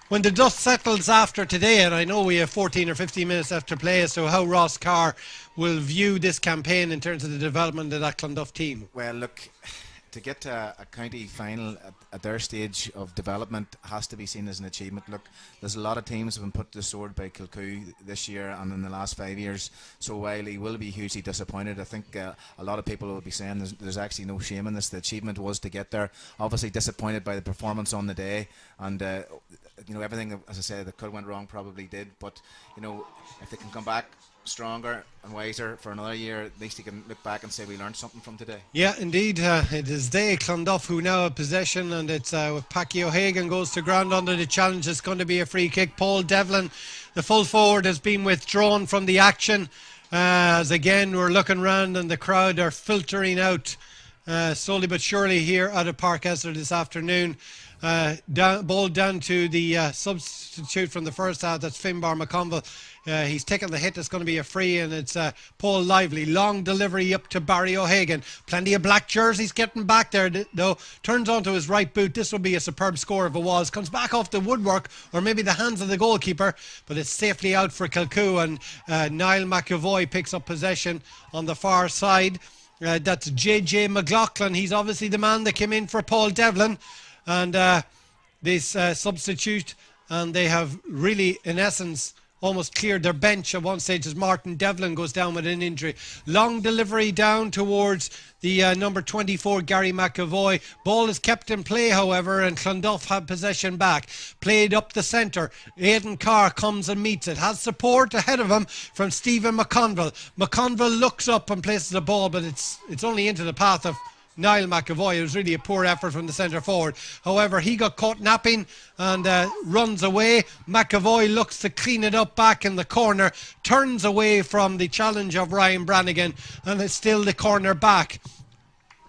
when the dust settles after today, and I know we have 14 or 15 minutes left to play, so how Ross Carr will view this campaign in terms of the development of that Clonduff team. Well, look, to get to a county final at their stage of development has to be seen as an achievement. Look, there's a lot of teams have been put to the sword by Kilcoo this year and in the last 5 years, so while he will be hugely disappointed, I think a lot of people will be saying there's actually no shame in this. The achievement was to get there. Obviously disappointed by the performance on the day, and you know, everything, as I said, that could have went wrong probably did, but you know, if they can come back stronger and wiser for another year, at least he can look back and say we learned something from today. Yeah, indeed. It is they, Clonduff, who now have possession, and it's Packy O'Hagan goes to ground under the challenge. It's going to be a free kick. Paul Devlin, the full forward, has been withdrawn from the action, as again we're looking round and the crowd are filtering out slowly but surely here out of Park Esler this afternoon. Ball down to the substitute from the first half, that's Finbar McConville. He's taken the hit. It's going to be a free, and it's Paul Lively. Long delivery up to Barry O'Hagan. Plenty of black jerseys getting back there, though. Turns onto his right boot. This would be a superb score if it was. Comes back off the woodwork, or maybe the hands of the goalkeeper, but it's safely out for Kilcoo, and Niall McAvoy picks up possession on the far side. That's JJ McLaughlin. He's obviously the man that came in for Paul Devlin, and this substitute, and they have really, in essence, almost cleared their bench at one stage as Martin Devlin goes down with an injury. Long delivery down towards the number 24, Gary McAvoy. Ball is kept in play, however, and Clonduff have possession back. Played up the centre. Aidan Carr comes and meets it. Has support ahead of him from Stephen McConville. McConville looks up and places the ball, but it's only into the path of Niall McAvoy. It was really a poor effort from the centre forward. However, he got caught napping and runs away. McAvoy looks to clean it up back in the corner, turns away from the challenge of Ryan Brannigan, and it's still the corner back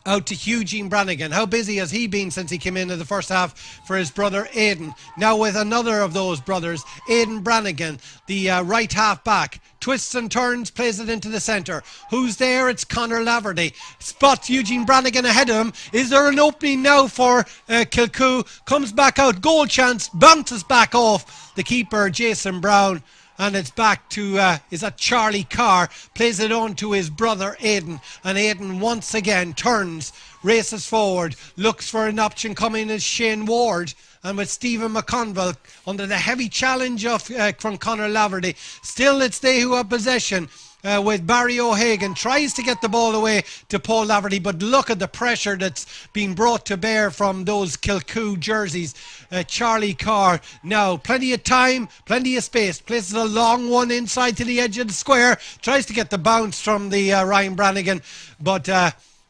out to Eugene Brannigan. How busy has he been since he came into the first half for his brother Aidan? Now with another of those brothers, Aidan Brannigan, the right half back. Twists and turns, plays it into the centre. Who's there? It's Conor Laverty. Spots Eugene Brannigan ahead of him. Is there an opening now for Kilcoo? Comes back out. Goal chance. Bounces back off the keeper, Jason Brown. And it's back to, is that Charlie Carr? Plays it on to his brother Aidan. And Aidan once again turns, races forward, looks for an option coming as Shane Ward. And with Stephen McConville under the heavy challenge of from Conor Laverty. Still it's they who have possession. With Barry O'Hagan, tries to get the ball away to Paul Laverty, but look at the pressure that's being brought to bear from those Kilcoo jerseys. Charlie Carr now, plenty of time, plenty of space, places a long one inside to the edge of the square, tries to get the bounce from the Ryan Brannigan, but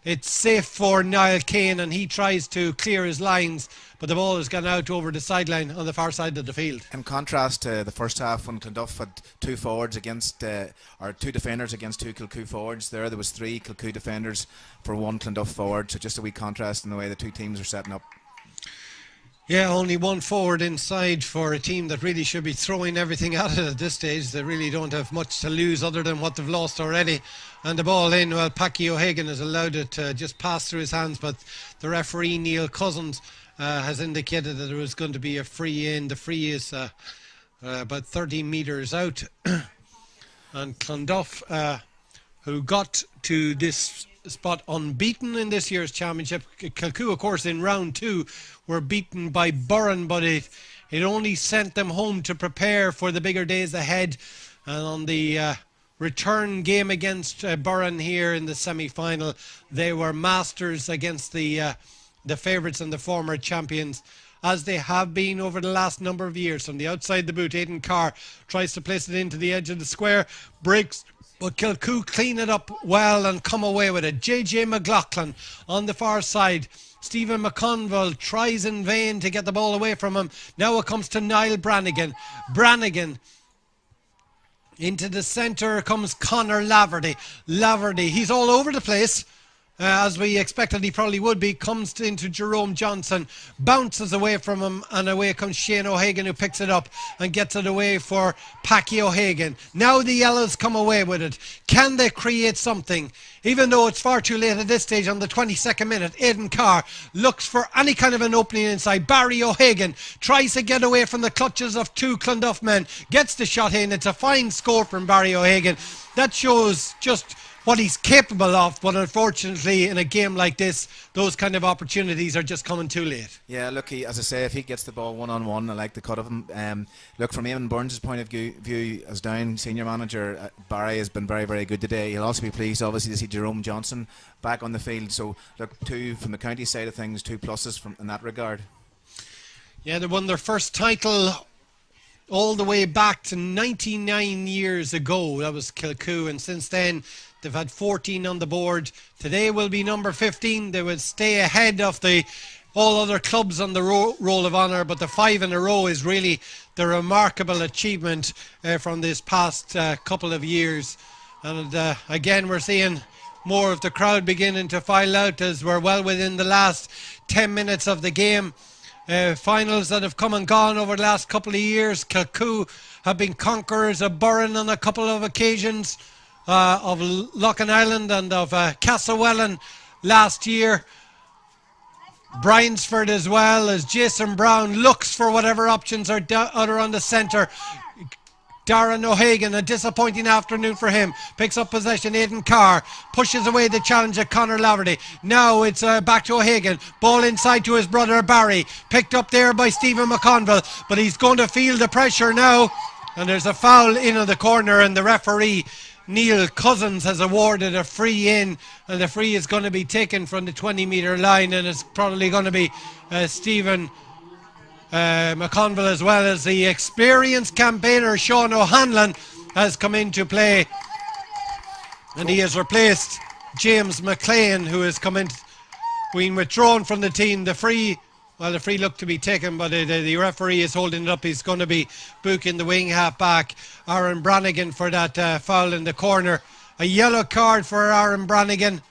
it's safe for Niall Kane, and he tries to clear his lines, but the ball has gone out over the sideline on the far side of the field. In contrast to the first half, when Clonduff had two forwards against, or two defenders against two Kilcoo forwards, there was three Kilcoo defenders for one Clonduff forward, so just a wee contrast in the way the two teams are setting up. Yeah, only one forward inside for a team that really should be throwing everything at it at this stage. They really don't have much to lose other than what they've lost already. And the ball in, well, Packy O'Hagan has allowed it to just pass through his hands, but the referee, Neil Cousins, has indicated that there was going to be a free in. The free is about 30 metres out. And Clonduff, who got to this spot unbeaten in this year's championship. Kilcoo, of course, in round 2 were beaten by Burren, but it only sent them home to prepare for the bigger days ahead. And on the return game against Burren here in the semi-final, they were masters against the favourites and the former champions, as they have been over the last number of years. From the outside the boot, Aidan Carr tries to place it into the edge of the square, breaks, but Kilcoo clean it up well and come away with it. JJ McLaughlin on the far side. Stephen McConville tries in vain to get the ball away from him. Now it comes to Niall Brannigan. Brannigan into the centre comes Conor Laverty. Laverty, he's all over the place. As we expected he probably would be, comes into Jerome Johnson, bounces away from him, and away comes Shane O'Hagan, who picks it up and gets it away for Packy O'Hagan. Now the Yellows come away with it. Can they create something? Even though it's far too late at this stage, on the 22nd minute, Aidan Carr looks for any kind of an opening inside. Barry O'Hagan tries to get away from the clutches of two Clonduff men, gets the shot in. It's a fine score from Barry O'Hagan. That shows just what he's capable of, but unfortunately in a game like this, those kind of opportunities are just coming too late. Yeah, look, as I say, if he gets the ball one-on-one, I like the cut of him. Look, from Eamon Burns' point of view as Down senior manager, Barry has been very, very good today. He'll also be pleased, obviously, to see Jerome Johnson back on the field. So, look, two from the county side of things, two pluses in that regard. Yeah, they won their first title all the way back to 99 years ago. That was Kilcoo, and since then they've had 14 on the board. Today will be number 15. They will stay ahead of all other clubs on the roll of honour, but the 5 in a row is really the remarkable achievement from this past couple of years. And again, we're seeing more of the crowd beginning to file out as we're well within the last 10 minutes of the game. Finals that have come and gone over the last couple of years. Kilcoo have been conquerors of Burren on a couple of occasions, of Loughin Island and of Castlewellan last year. Bryansford as well, as Jason Brown looks for whatever options are on the centre. Darren O'Hagan, a disappointing afternoon for him, picks up possession. Aidan Carr pushes away the challenge of Conor Laverty. Now it's back to O'Hagan, ball inside to his brother Barry, picked up there by Stephen McConville, but he's going to feel the pressure now. And there's a foul in on the corner, and the referee, Neil Cousins, has awarded a free in, and the free is going to be taken from the 20-metre line, and it's probably going to be Stephen McConville, as well as the experienced campaigner Sean O'Hanlon has come into play, and he has replaced James McLean, who has come in, been withdrawn from the team. The free looked to be taken, but the referee is holding it up. He's going to be booking the wing half back, Aaron Brannigan, for that foul in the corner. A yellow card for Aaron Brannigan.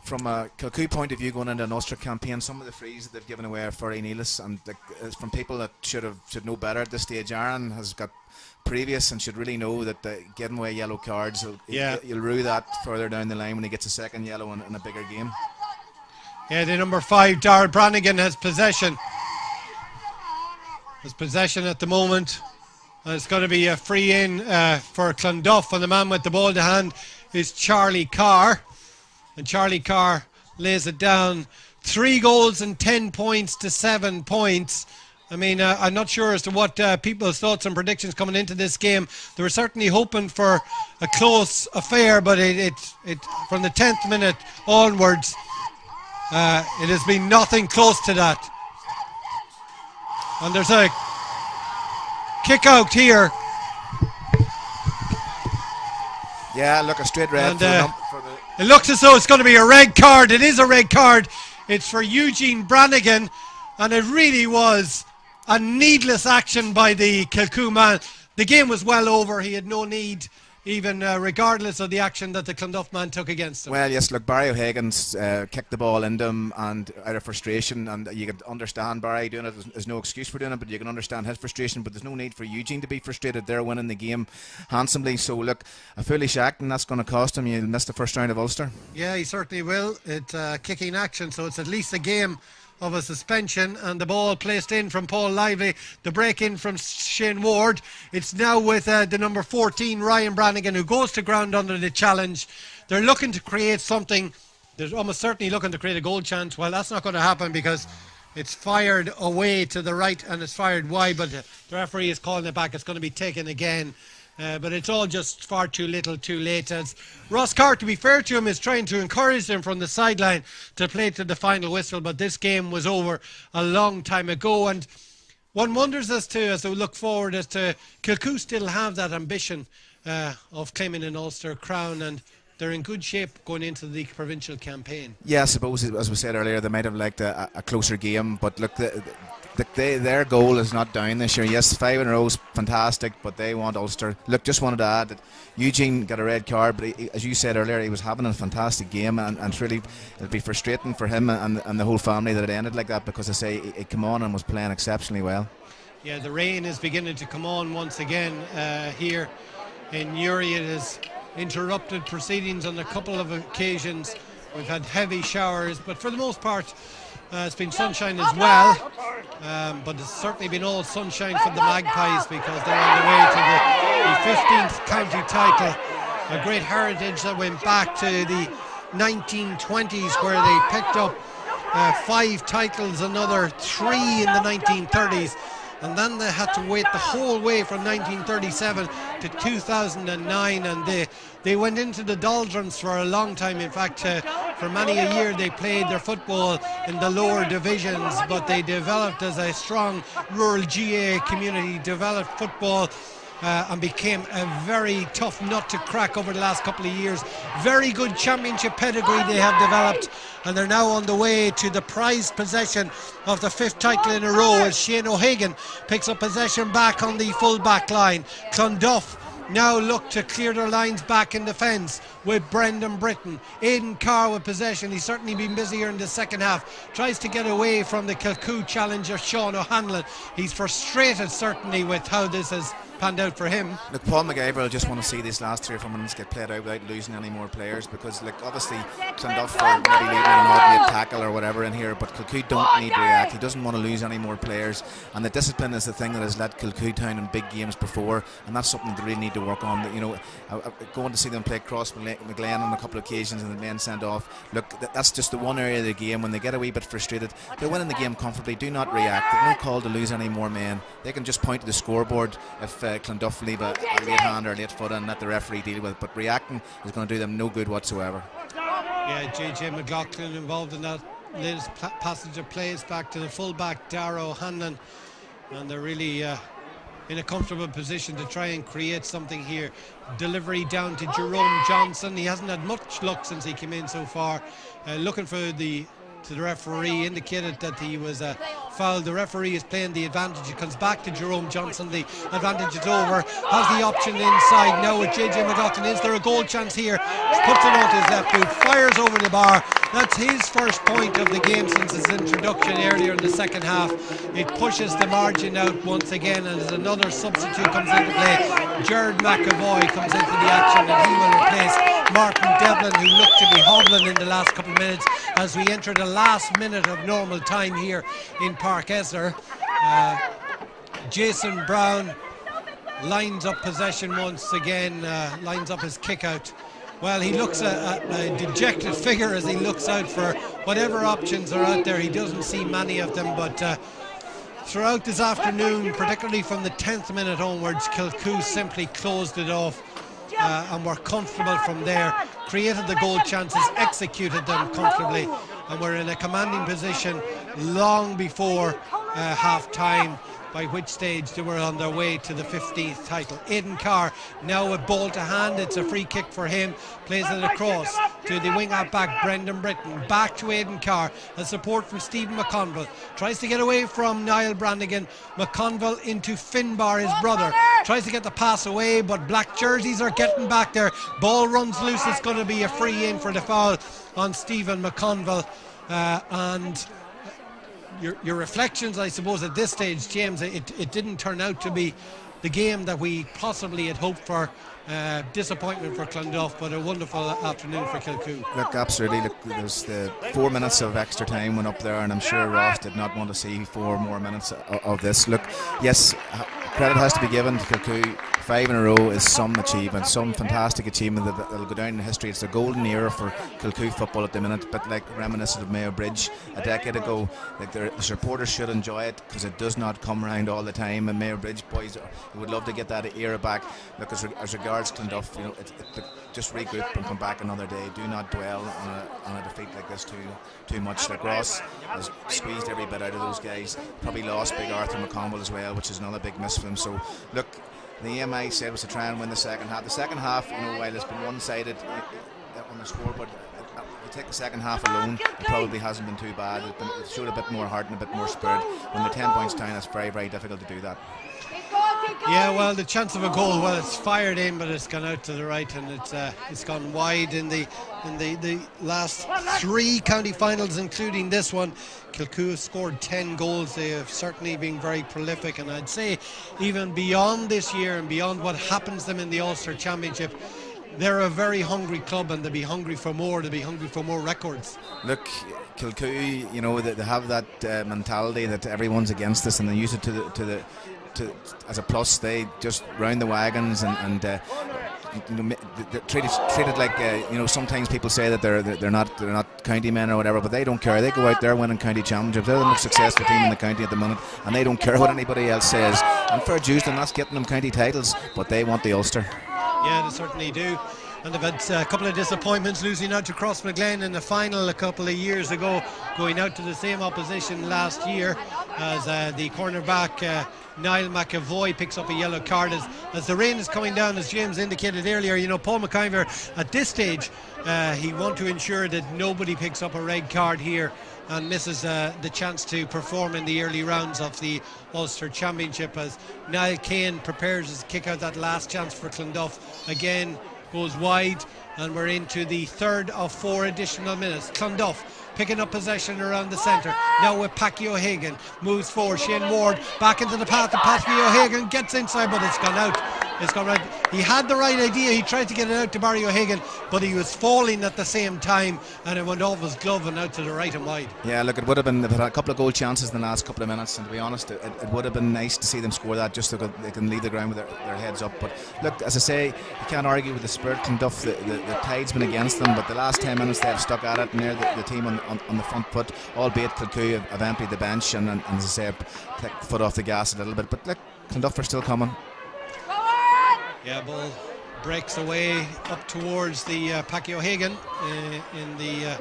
From a Kilcoo point of view, going into an Ulster campaign, some of the frees that they've given away are very needless, and from people that should know better at this stage. Aaron has got previous and should really know that giving away yellow cards, you'll rue that further down the line when he gets a second yellow in a bigger game. Yeah, the number 5, Darrell Brannigan, has possession. At the moment. And it's going to be a free in for Clonduff, and the man with the ball to hand is Charlie Carr. And Charlie Carr lays it down. 3 goals and 10 points to 7 points. I mean, I'm not sure as to what people's thoughts and predictions coming into this game. They were certainly hoping for a close affair, but it from the 10th minute onwards, it has been nothing close to that. And there's a kick out here. Yeah, look, a straight red. And, it looks as though it's going to be a red card. It is a red card. It's for Eugene Brannigan, and it really was a needless action by the Kilcoo man. The game was well over. He had no need, even regardless of the action that the Clonduff man took against him. Well, yes, look, Barry O'Hagan's kicked the ball into him, and out of frustration, and you can understand Barry doing it. There's no excuse for doing it, but you can understand his frustration. But there's no need for Eugene to be frustrated. They're winning the game handsomely. So look, a foolish act, and that's going to cost him. He'll miss the first round of Ulster. Yeah, he certainly will. It's kicking action, so it's at least a game of a suspension, and the ball placed in from Paul Lively, the break in from Shane Ward. It's now with the number 14, Ryan Brannigan, who goes to ground under the challenge. They're looking to create something. They're almost certainly looking to create a goal chance. Well, that's not going to happen because it's fired away to the right and it's fired wide, but the referee is calling it back. It's going to be taken again. But it's all just far too little too late, as Ross Carr, to be fair to him, is trying to encourage them from the sideline to play to the final whistle, but this game was over a long time ago. And one wonders as we look forward, as to Kilcoo still have that ambition of claiming an Ulster crown, and they're in good shape going into the provincial campaign. Yeah, I suppose, as we said earlier, they might have liked a closer game, but look, their goal is not down this year. Yes, 5 in a row is fantastic, but they want Ulster. Look, just wanted to add that Eugene got a red card, but as you said earlier, he was having a fantastic game, and really it'd be frustrating for him and the whole family that it ended like that, because I say he came on and was playing exceptionally well. Yeah, the rain is beginning to come on once again here in Newry. It has interrupted proceedings on a couple of occasions. We've had heavy showers, but for the most part it's been sunshine as well, but it's certainly been all sunshine for the Magpies, because they're on the way to the 15th county title, a great heritage that went back to the 1920s, where they picked up 5 titles, another 3 in the 1930s, and then they had to wait the whole way from 1937 to 2009, and they went into the doldrums for a long time. In fact, for many a year they played their football in the lower divisions, but they developed as a strong rural GAA community, developed football and became a very tough nut to crack over the last couple of years. Very good championship pedigree they have developed, and they're now on the way to the prized possession of the 5th title in a row, as Shane O'Hagan picks up possession back on the full back line. Clonduff now look to clear their lines back in defence with Brendan Britton. Aidan Carr with possession. He's certainly been busier in the second half. Tries to get away from the Kilcoo challenger Sean O'Hanlon. He's frustrated certainly with how this has panned out for him. Look, Paul McGaver will just want to see these last 3 or 4 minutes get played out without losing any more players, because look, obviously Clonduff are maybe leaving an obvious tackle or whatever in here, here, but Kilcoo don't need to react. He doesn't want to lose any more players, and the discipline is the thing that has let Kilcoo down in big games before, and that's something they really need to work on. You know, going to see them play Cross McGlen on a couple of occasions and then sent off. Look, that's just the one area of the game when they get a wee bit frustrated. They're winning the game comfortably. Do not react. There's no call to lose any more men. They can just point to the scoreboard if Clonduff leave a late hand or late foot and let the referee deal with it. But reacting is going to do them no good whatsoever. Yeah, JJ McLaughlin involved in that latest passage of plays back to the fullback Darragh O'Hanlon, and they're really in a comfortable position to try and create something here. Delivery down to Jerome Johnson. He hasn't had much luck since he came in so far. Looking for the referee, indicated that he was fouled. The referee is playing the advantage. It comes back to Jerome Johnson. The advantage is over. Has the option inside now with JJ McLaughlin. Is there a goal chance here? Puts it onto his left boot, fires over the bar. That's his first point of the game since his introduction earlier in the second half. It pushes the margin out once again, and as another substitute comes into play, Jared McAvoy comes into the action, and he will replace Martin Devlin, who looked to be hobbling in the last couple of minutes as we enter the last minute of normal time here in Park Esler. Jason Brown lines up possession once again, lines up his kick out. Well, he looks a dejected figure as he looks out for whatever options are out there. He doesn't see many of them, but throughout this afternoon, particularly from the 10th minute onwards, Kilcoo simply closed it off and were comfortable from there, created the goal chances, executed them comfortably, and were in a commanding position long before half time, by which stage they were on their way to the 15th title. Aidan Carr now with ball to hand. It's a free kick for him. Plays it across to the wing out back Brendan Britton. Back to Aidan Carr. A support from Stephen McConville. Tries to get away from Niall Brannigan. McConville into Finbar, his brother. Tries to get the pass away, but black jerseys are getting back there. Ball runs loose. It's going to be a free in for the foul on Stephen McConville. And your reflections, I suppose, at this stage, James, it didn't turn out to be the game that we possibly had hoped for. Disappointment for Clonduff, but a wonderful afternoon for Kilcoo. Look, absolutely. Look, there's the 4 minutes of extra time went up there, and I'm sure Ross did not want to see 4 more minutes of this. Look, yes, credit has to be given to Kilcoo. 5 in a row is some achievement, some fantastic achievement that'll go down in history. It's a golden era for Kilcoo football at the minute, but like reminiscent of Mayo Bridge a decade ago. Like the supporters should enjoy it because it does not come around all the time, and Mayo Bridge boys would love to get that era back. Look, as regards Clonduff, you know, just regroup and come back another day. Do not dwell on a defeat like this too much. Like Ross has squeezed every bit out of those guys. Probably lost big Arthur McConville as well, which is another big miss for him. So look, the aim I said was to try and win the second half. The second half, you know, while it's been one-sided on the scoreboard, if you take the second half alone, it probably hasn't been too bad. It showed a bit more heart and a bit more spirit. When they're 10 points down, it's very, very difficult to do that. Yeah, well, the chance of a goal, well, it's fired in, but it's gone out to the right, and it's gone wide in the last 3 county finals, including this one. Kilcoo has scored 10 goals. They have certainly been very prolific, and I'd say even beyond this year and beyond what happens to them in the Ulster Championship, they're a very hungry club, and they'll be hungry for more. They'll be hungry for more records. Look, Kilcoo, you know, they have that mentality that everyone's against us, and they use it as a plus. They just round the wagons and you know, treated like you know, sometimes people say that they're not county men or whatever, but they don't care. They go out there winning county championships. They're the most successful team in the county at the minute, and they don't care what anybody else says. And fair dues to them, that's getting them county titles, but they want the Ulster. Yeah, they certainly do. And they've had a couple of disappointments, losing out to Cross McGlen in the final a couple of years ago, going out to the same opposition last year, as the cornerback Niall McAvoy picks up a yellow card as the rain is coming down, as James indicated earlier. You know, Paul McIver at this stage, he wants to ensure that nobody picks up a red card here and misses the chance to perform in the early rounds of the Ulster Championship, as Niall Kane prepares his kick out. That last chance for Clonduff again goes wide, and we're into the 3rd of 4 additional minutes. Clonduff picking up possession around the centre now with Packy O'Hagan, moves forward. Shane Ward back into the path, and Packy O'Hagan gets inside, but it's gone out It's gone right. He had the right idea. He tried to get it out to Barry O'Hagan, but he was falling at the same time, and it went off his glove and out to the right and wide. Yeah, look, it would have been, they've had a couple of goal chances in the last couple of minutes, and to be honest, it would have been nice to see them score that just so they can leave the ground with their heads up. But look, as I say, you can't argue with the spirit. Clonduff, the tide's been against them, but the last 10 minutes they have stuck at it, and they're the team on the front foot, albeit Kilcoo have emptied the bench, and as I say, take the foot off the gas a little bit. But look, Clonduff are still coming. Yeah, ball breaks away up towards the Packy O'Hagan in the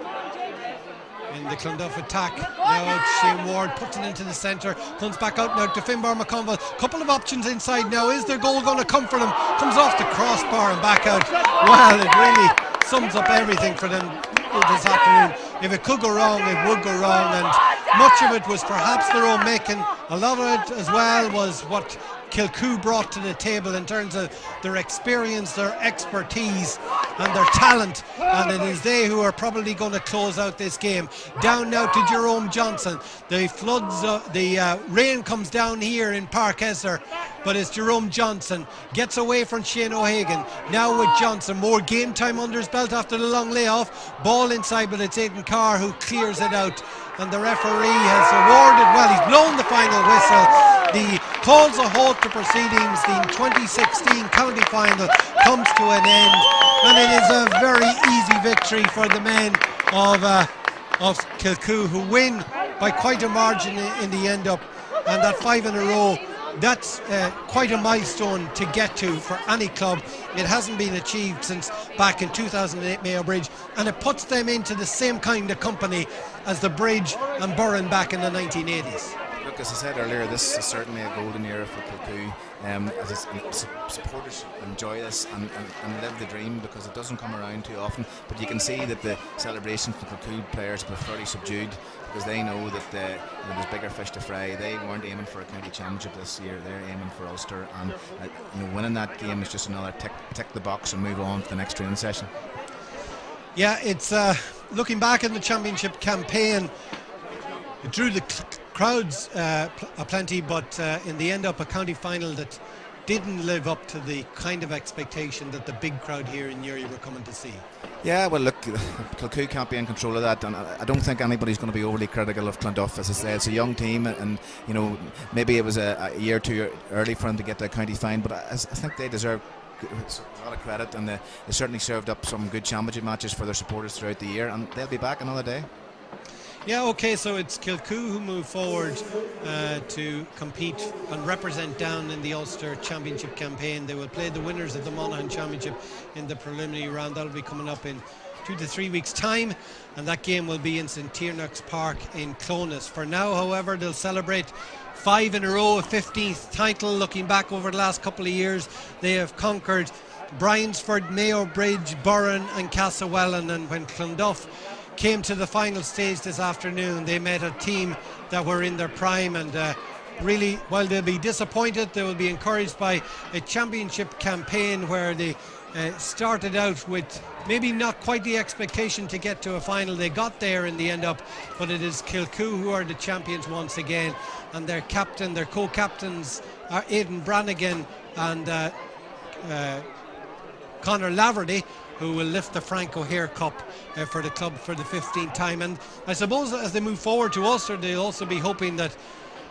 Clonduff attack. Now Shane Ward puts it into the centre, comes back out now to Finbar McConville. Couple of options inside now. Is their goal going to come for them? Comes off the crossbar and back out. Well, it really sums up everything for them this afternoon. If it could go wrong, it would go wrong, and much of it was perhaps their own making. A lot of it as well was what Kilcoo brought to the table in terms of their experience, their expertise and their talent, and it is they who are probably going to close out this game. Down now to Jerome Johnson. The floods, the rain comes down here in Park Esser, but it's Jerome Johnson gets away from Shane O'Hagan. Now with Johnson, more game time under his belt after the long layoff. Ball inside, but it's Aidan Carr who clears it out, and the referee has awarded, well, he's blown the final whistle. The calls a halt to proceedings. The 2016 county final comes to an end, and it is a very easy victory for the men of Kilcoo, who win by quite a margin in the end up, and that 5 in a row, that's quite a milestone to get to for any club. It hasn't been achieved since back in 2008 Mayo Bridge, and it puts them into the same kind of company as the Bridge and Burren back in the 1980s. Look, as I said earlier, this is certainly a golden era for Kilcoo. As supporters enjoy this and live the dream, because it doesn't come around too often. But you can see that the celebration for Kilcoo players were fairly subdued, because they know that there's bigger fish to fry. They weren't aiming for a county championship this year; they're aiming for Ulster, and winning that game is just another tick the box and move on to the next training session. Yeah, it's looking back in the championship campaign, it drew the crowds aplenty, but in the end up a county final that didn't live up to the kind of expectation that the big crowd here in Newry were coming to see. Yeah, well, look, Kilcoo can't be in control of that, and I don't think anybody's going to be overly critical of Clonduff. As I say, it's a young team, and maybe it was a year or two early for them to get the county final, but I think they deserve a lot of credit, and they certainly served up some good championship matches for their supporters throughout the year, and they'll be back another day. Yeah, okay, so it's Kilcoo who move forward to compete and represent down in the Ulster Championship campaign. They will play the winners of the Monaghan Championship in the preliminary round. That'll be coming up in 2 to 3 weeks' time, and that game will be in St Tiernock's Park in Clonus. For now, however, they'll celebrate 5 in a row, a 15th title. Looking back over the last couple of years, they have conquered Bryansford, Mayo Bridge, Burren and Castlewellan, and when Clonduff came to the final stage this afternoon, they met a team that were in their prime, and really, while they'll be disappointed, they will be encouraged by a championship campaign where they started out with maybe not quite the expectation to get to a final. They got there in the end up, but it is Kilcoo who are the champions once again, and their captain, their co-captains are Aidan Brannigan and Conor Laverty, who will lift the Frank O'Hare Cup for the club for the 15th time. And I suppose as they move forward to Ulster, they'll also be hoping that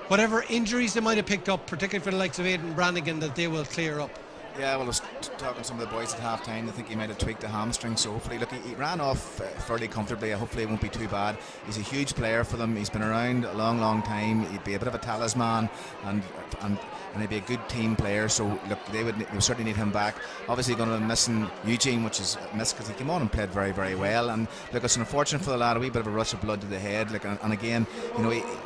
whatever injuries they might have picked up, particularly for the likes of Aidan Brannigan, that they will clear up. Yeah, well, I was talking to some of the boys at half time. I think he might have tweaked a hamstring, so hopefully, look, he ran off fairly comfortably. Hopefully it won't be too bad. He's a huge player for them. He's been around a long time. He'd be a bit of a talisman, and he'd be a good team player. So look, they would certainly need him back. Obviously going to be missing Eugene, which is a miss because he came on and played very well. And look, it's unfortunate for the lad, a wee bit of a rush of blood to the head. Like, and again,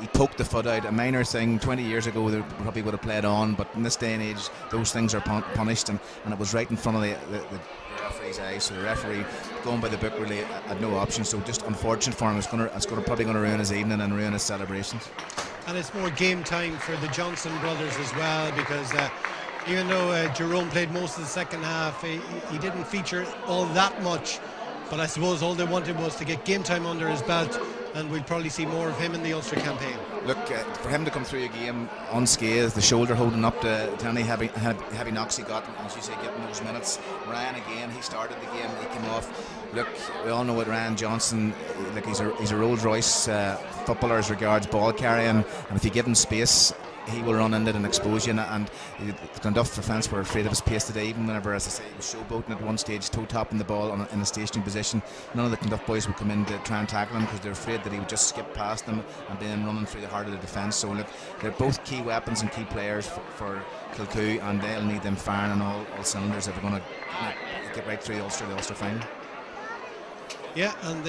he poked the foot out, a minor thing. 20 years ago they probably would have played on, but in this day and age those things are punished, and it was right in front of the referee's eyes. So the referee, going by the book, really had no option. So just unfortunate for him. It's probably going to ruin his evening and ruin his celebrations. And it's more game time for the Johnson brothers as well, because even though Jerome played most of the second half, he didn't feature all that much. But I suppose all they wanted was to get game time under his belt and we'll probably see more of him in the Ulster campaign. Look, for him to come through a game unscathed, the shoulder holding up to any heavy knocks he got, as you say, getting those minutes. Ryan again, he started the game, he came off. Look, we all know what Ryan Johnson, like he's a Rolls Royce footballer as regards ball carrying, and if you give him space, he will run into it and expose you. And the Clonduff defence were afraid of his pace today, even whenever, as I say, he was showboating at one stage, toe tapping the ball in a stationary position. None of the Clonduff boys would come in to try and tackle him because they're afraid that he would just skip past them and then running through the heart of the defence. So look, they're both key weapons and key players for Kilcoo, and they'll need them firing on all cylinders if they're going to get right through the Ulster final. Yeah, and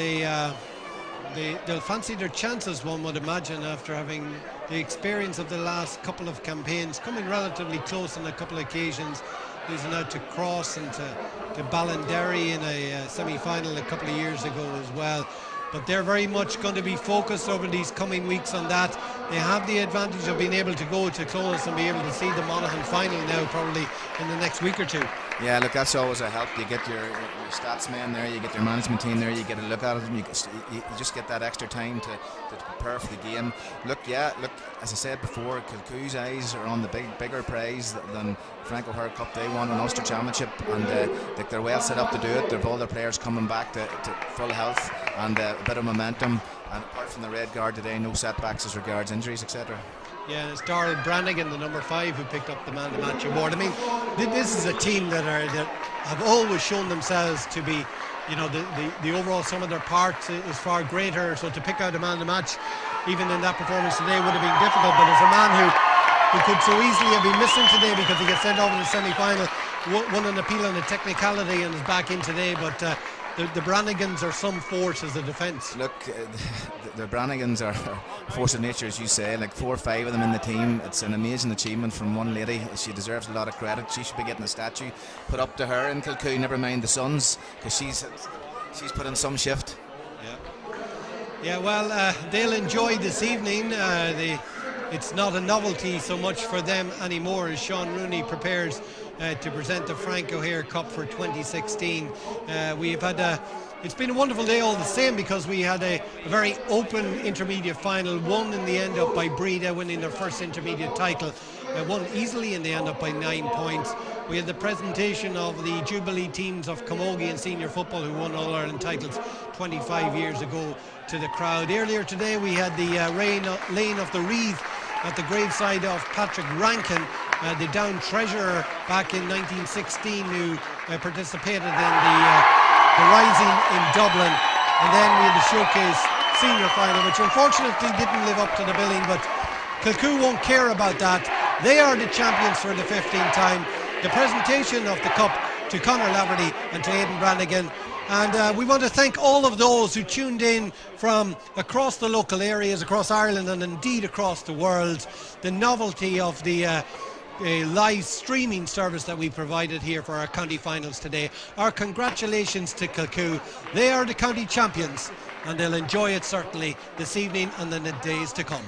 they'll fancy their chances, one would imagine, after having the experience of the last couple of campaigns, coming relatively close on a couple of occasions, losing out to Cross and to Ballinderry in a semi-final a couple of years ago as well. But they're very much going to be focused over these coming weeks on that. They have the advantage of being able to go to Clonus and be able to see the Monaghan final now probably in the next week or two. Yeah, look, that's always a help. You get your stats men there, you get your management team there, you get a look at it, and you just get that extra time to prepare for the game. Look, as I said before, Kilcoo's eyes are on the bigger prize than Frank O'Hare Cup. They won an Ulster Championship, and they're well set up to do it. They've all their players coming back to full health and a bit of momentum. And apart from the red guard today, no setbacks as regards injuries, etc. Yeah, it's Darrell Brannigan, the number 5, who picked up the man of the match award. I mean, this is a team that have always shown themselves to be, you know, the overall sum of their parts is far greater. So to pick out a man of the match, even in that performance today, would have been difficult. But as a man who could so easily have been missing today because he gets sent off in the semi-final, won an appeal on a technicality and is back in today. But the Brannigans are some force as a defence. Look, the Brannigans are a force of nature, as you say. Like 4 or 5 of them in the team. It's an amazing achievement from one lady. She deserves a lot of credit. She should be getting a statue put up to her in Kilcoo. Never mind the sons, because she's put in some shift. Yeah. Well, they'll enjoy this evening. It's not a novelty so much for them anymore as Sean Rooney prepares to present the Frank O'Hare Cup for 2016. It's been a wonderful day all the same, because we had a very open intermediate final, won in the end up by Breda, winning their first intermediate title, won easily in the end up by 9 points. We had the presentation of the Jubilee teams of Camogie in senior football, who won All-Ireland titles 25 years ago, to the crowd. Earlier today we had the laying of the wreath at the graveside of Patrick Rankin, the Down treasurer back in 1916, who participated in the Rising in Dublin. And then we had the Showcase senior final, which unfortunately didn't live up to the billing, but Kilcoo won't care about that. They are the champions for the 15th time. The presentation of the cup to Conor Laverty and to Aidan Brannigan. And we want to thank all of those who tuned in from across the local areas, across Ireland and indeed across the world. The novelty of the live streaming service that we provided here for our county finals today. Our congratulations to Kilcoo. They are the county champions, and they'll enjoy it certainly this evening and in the days to come.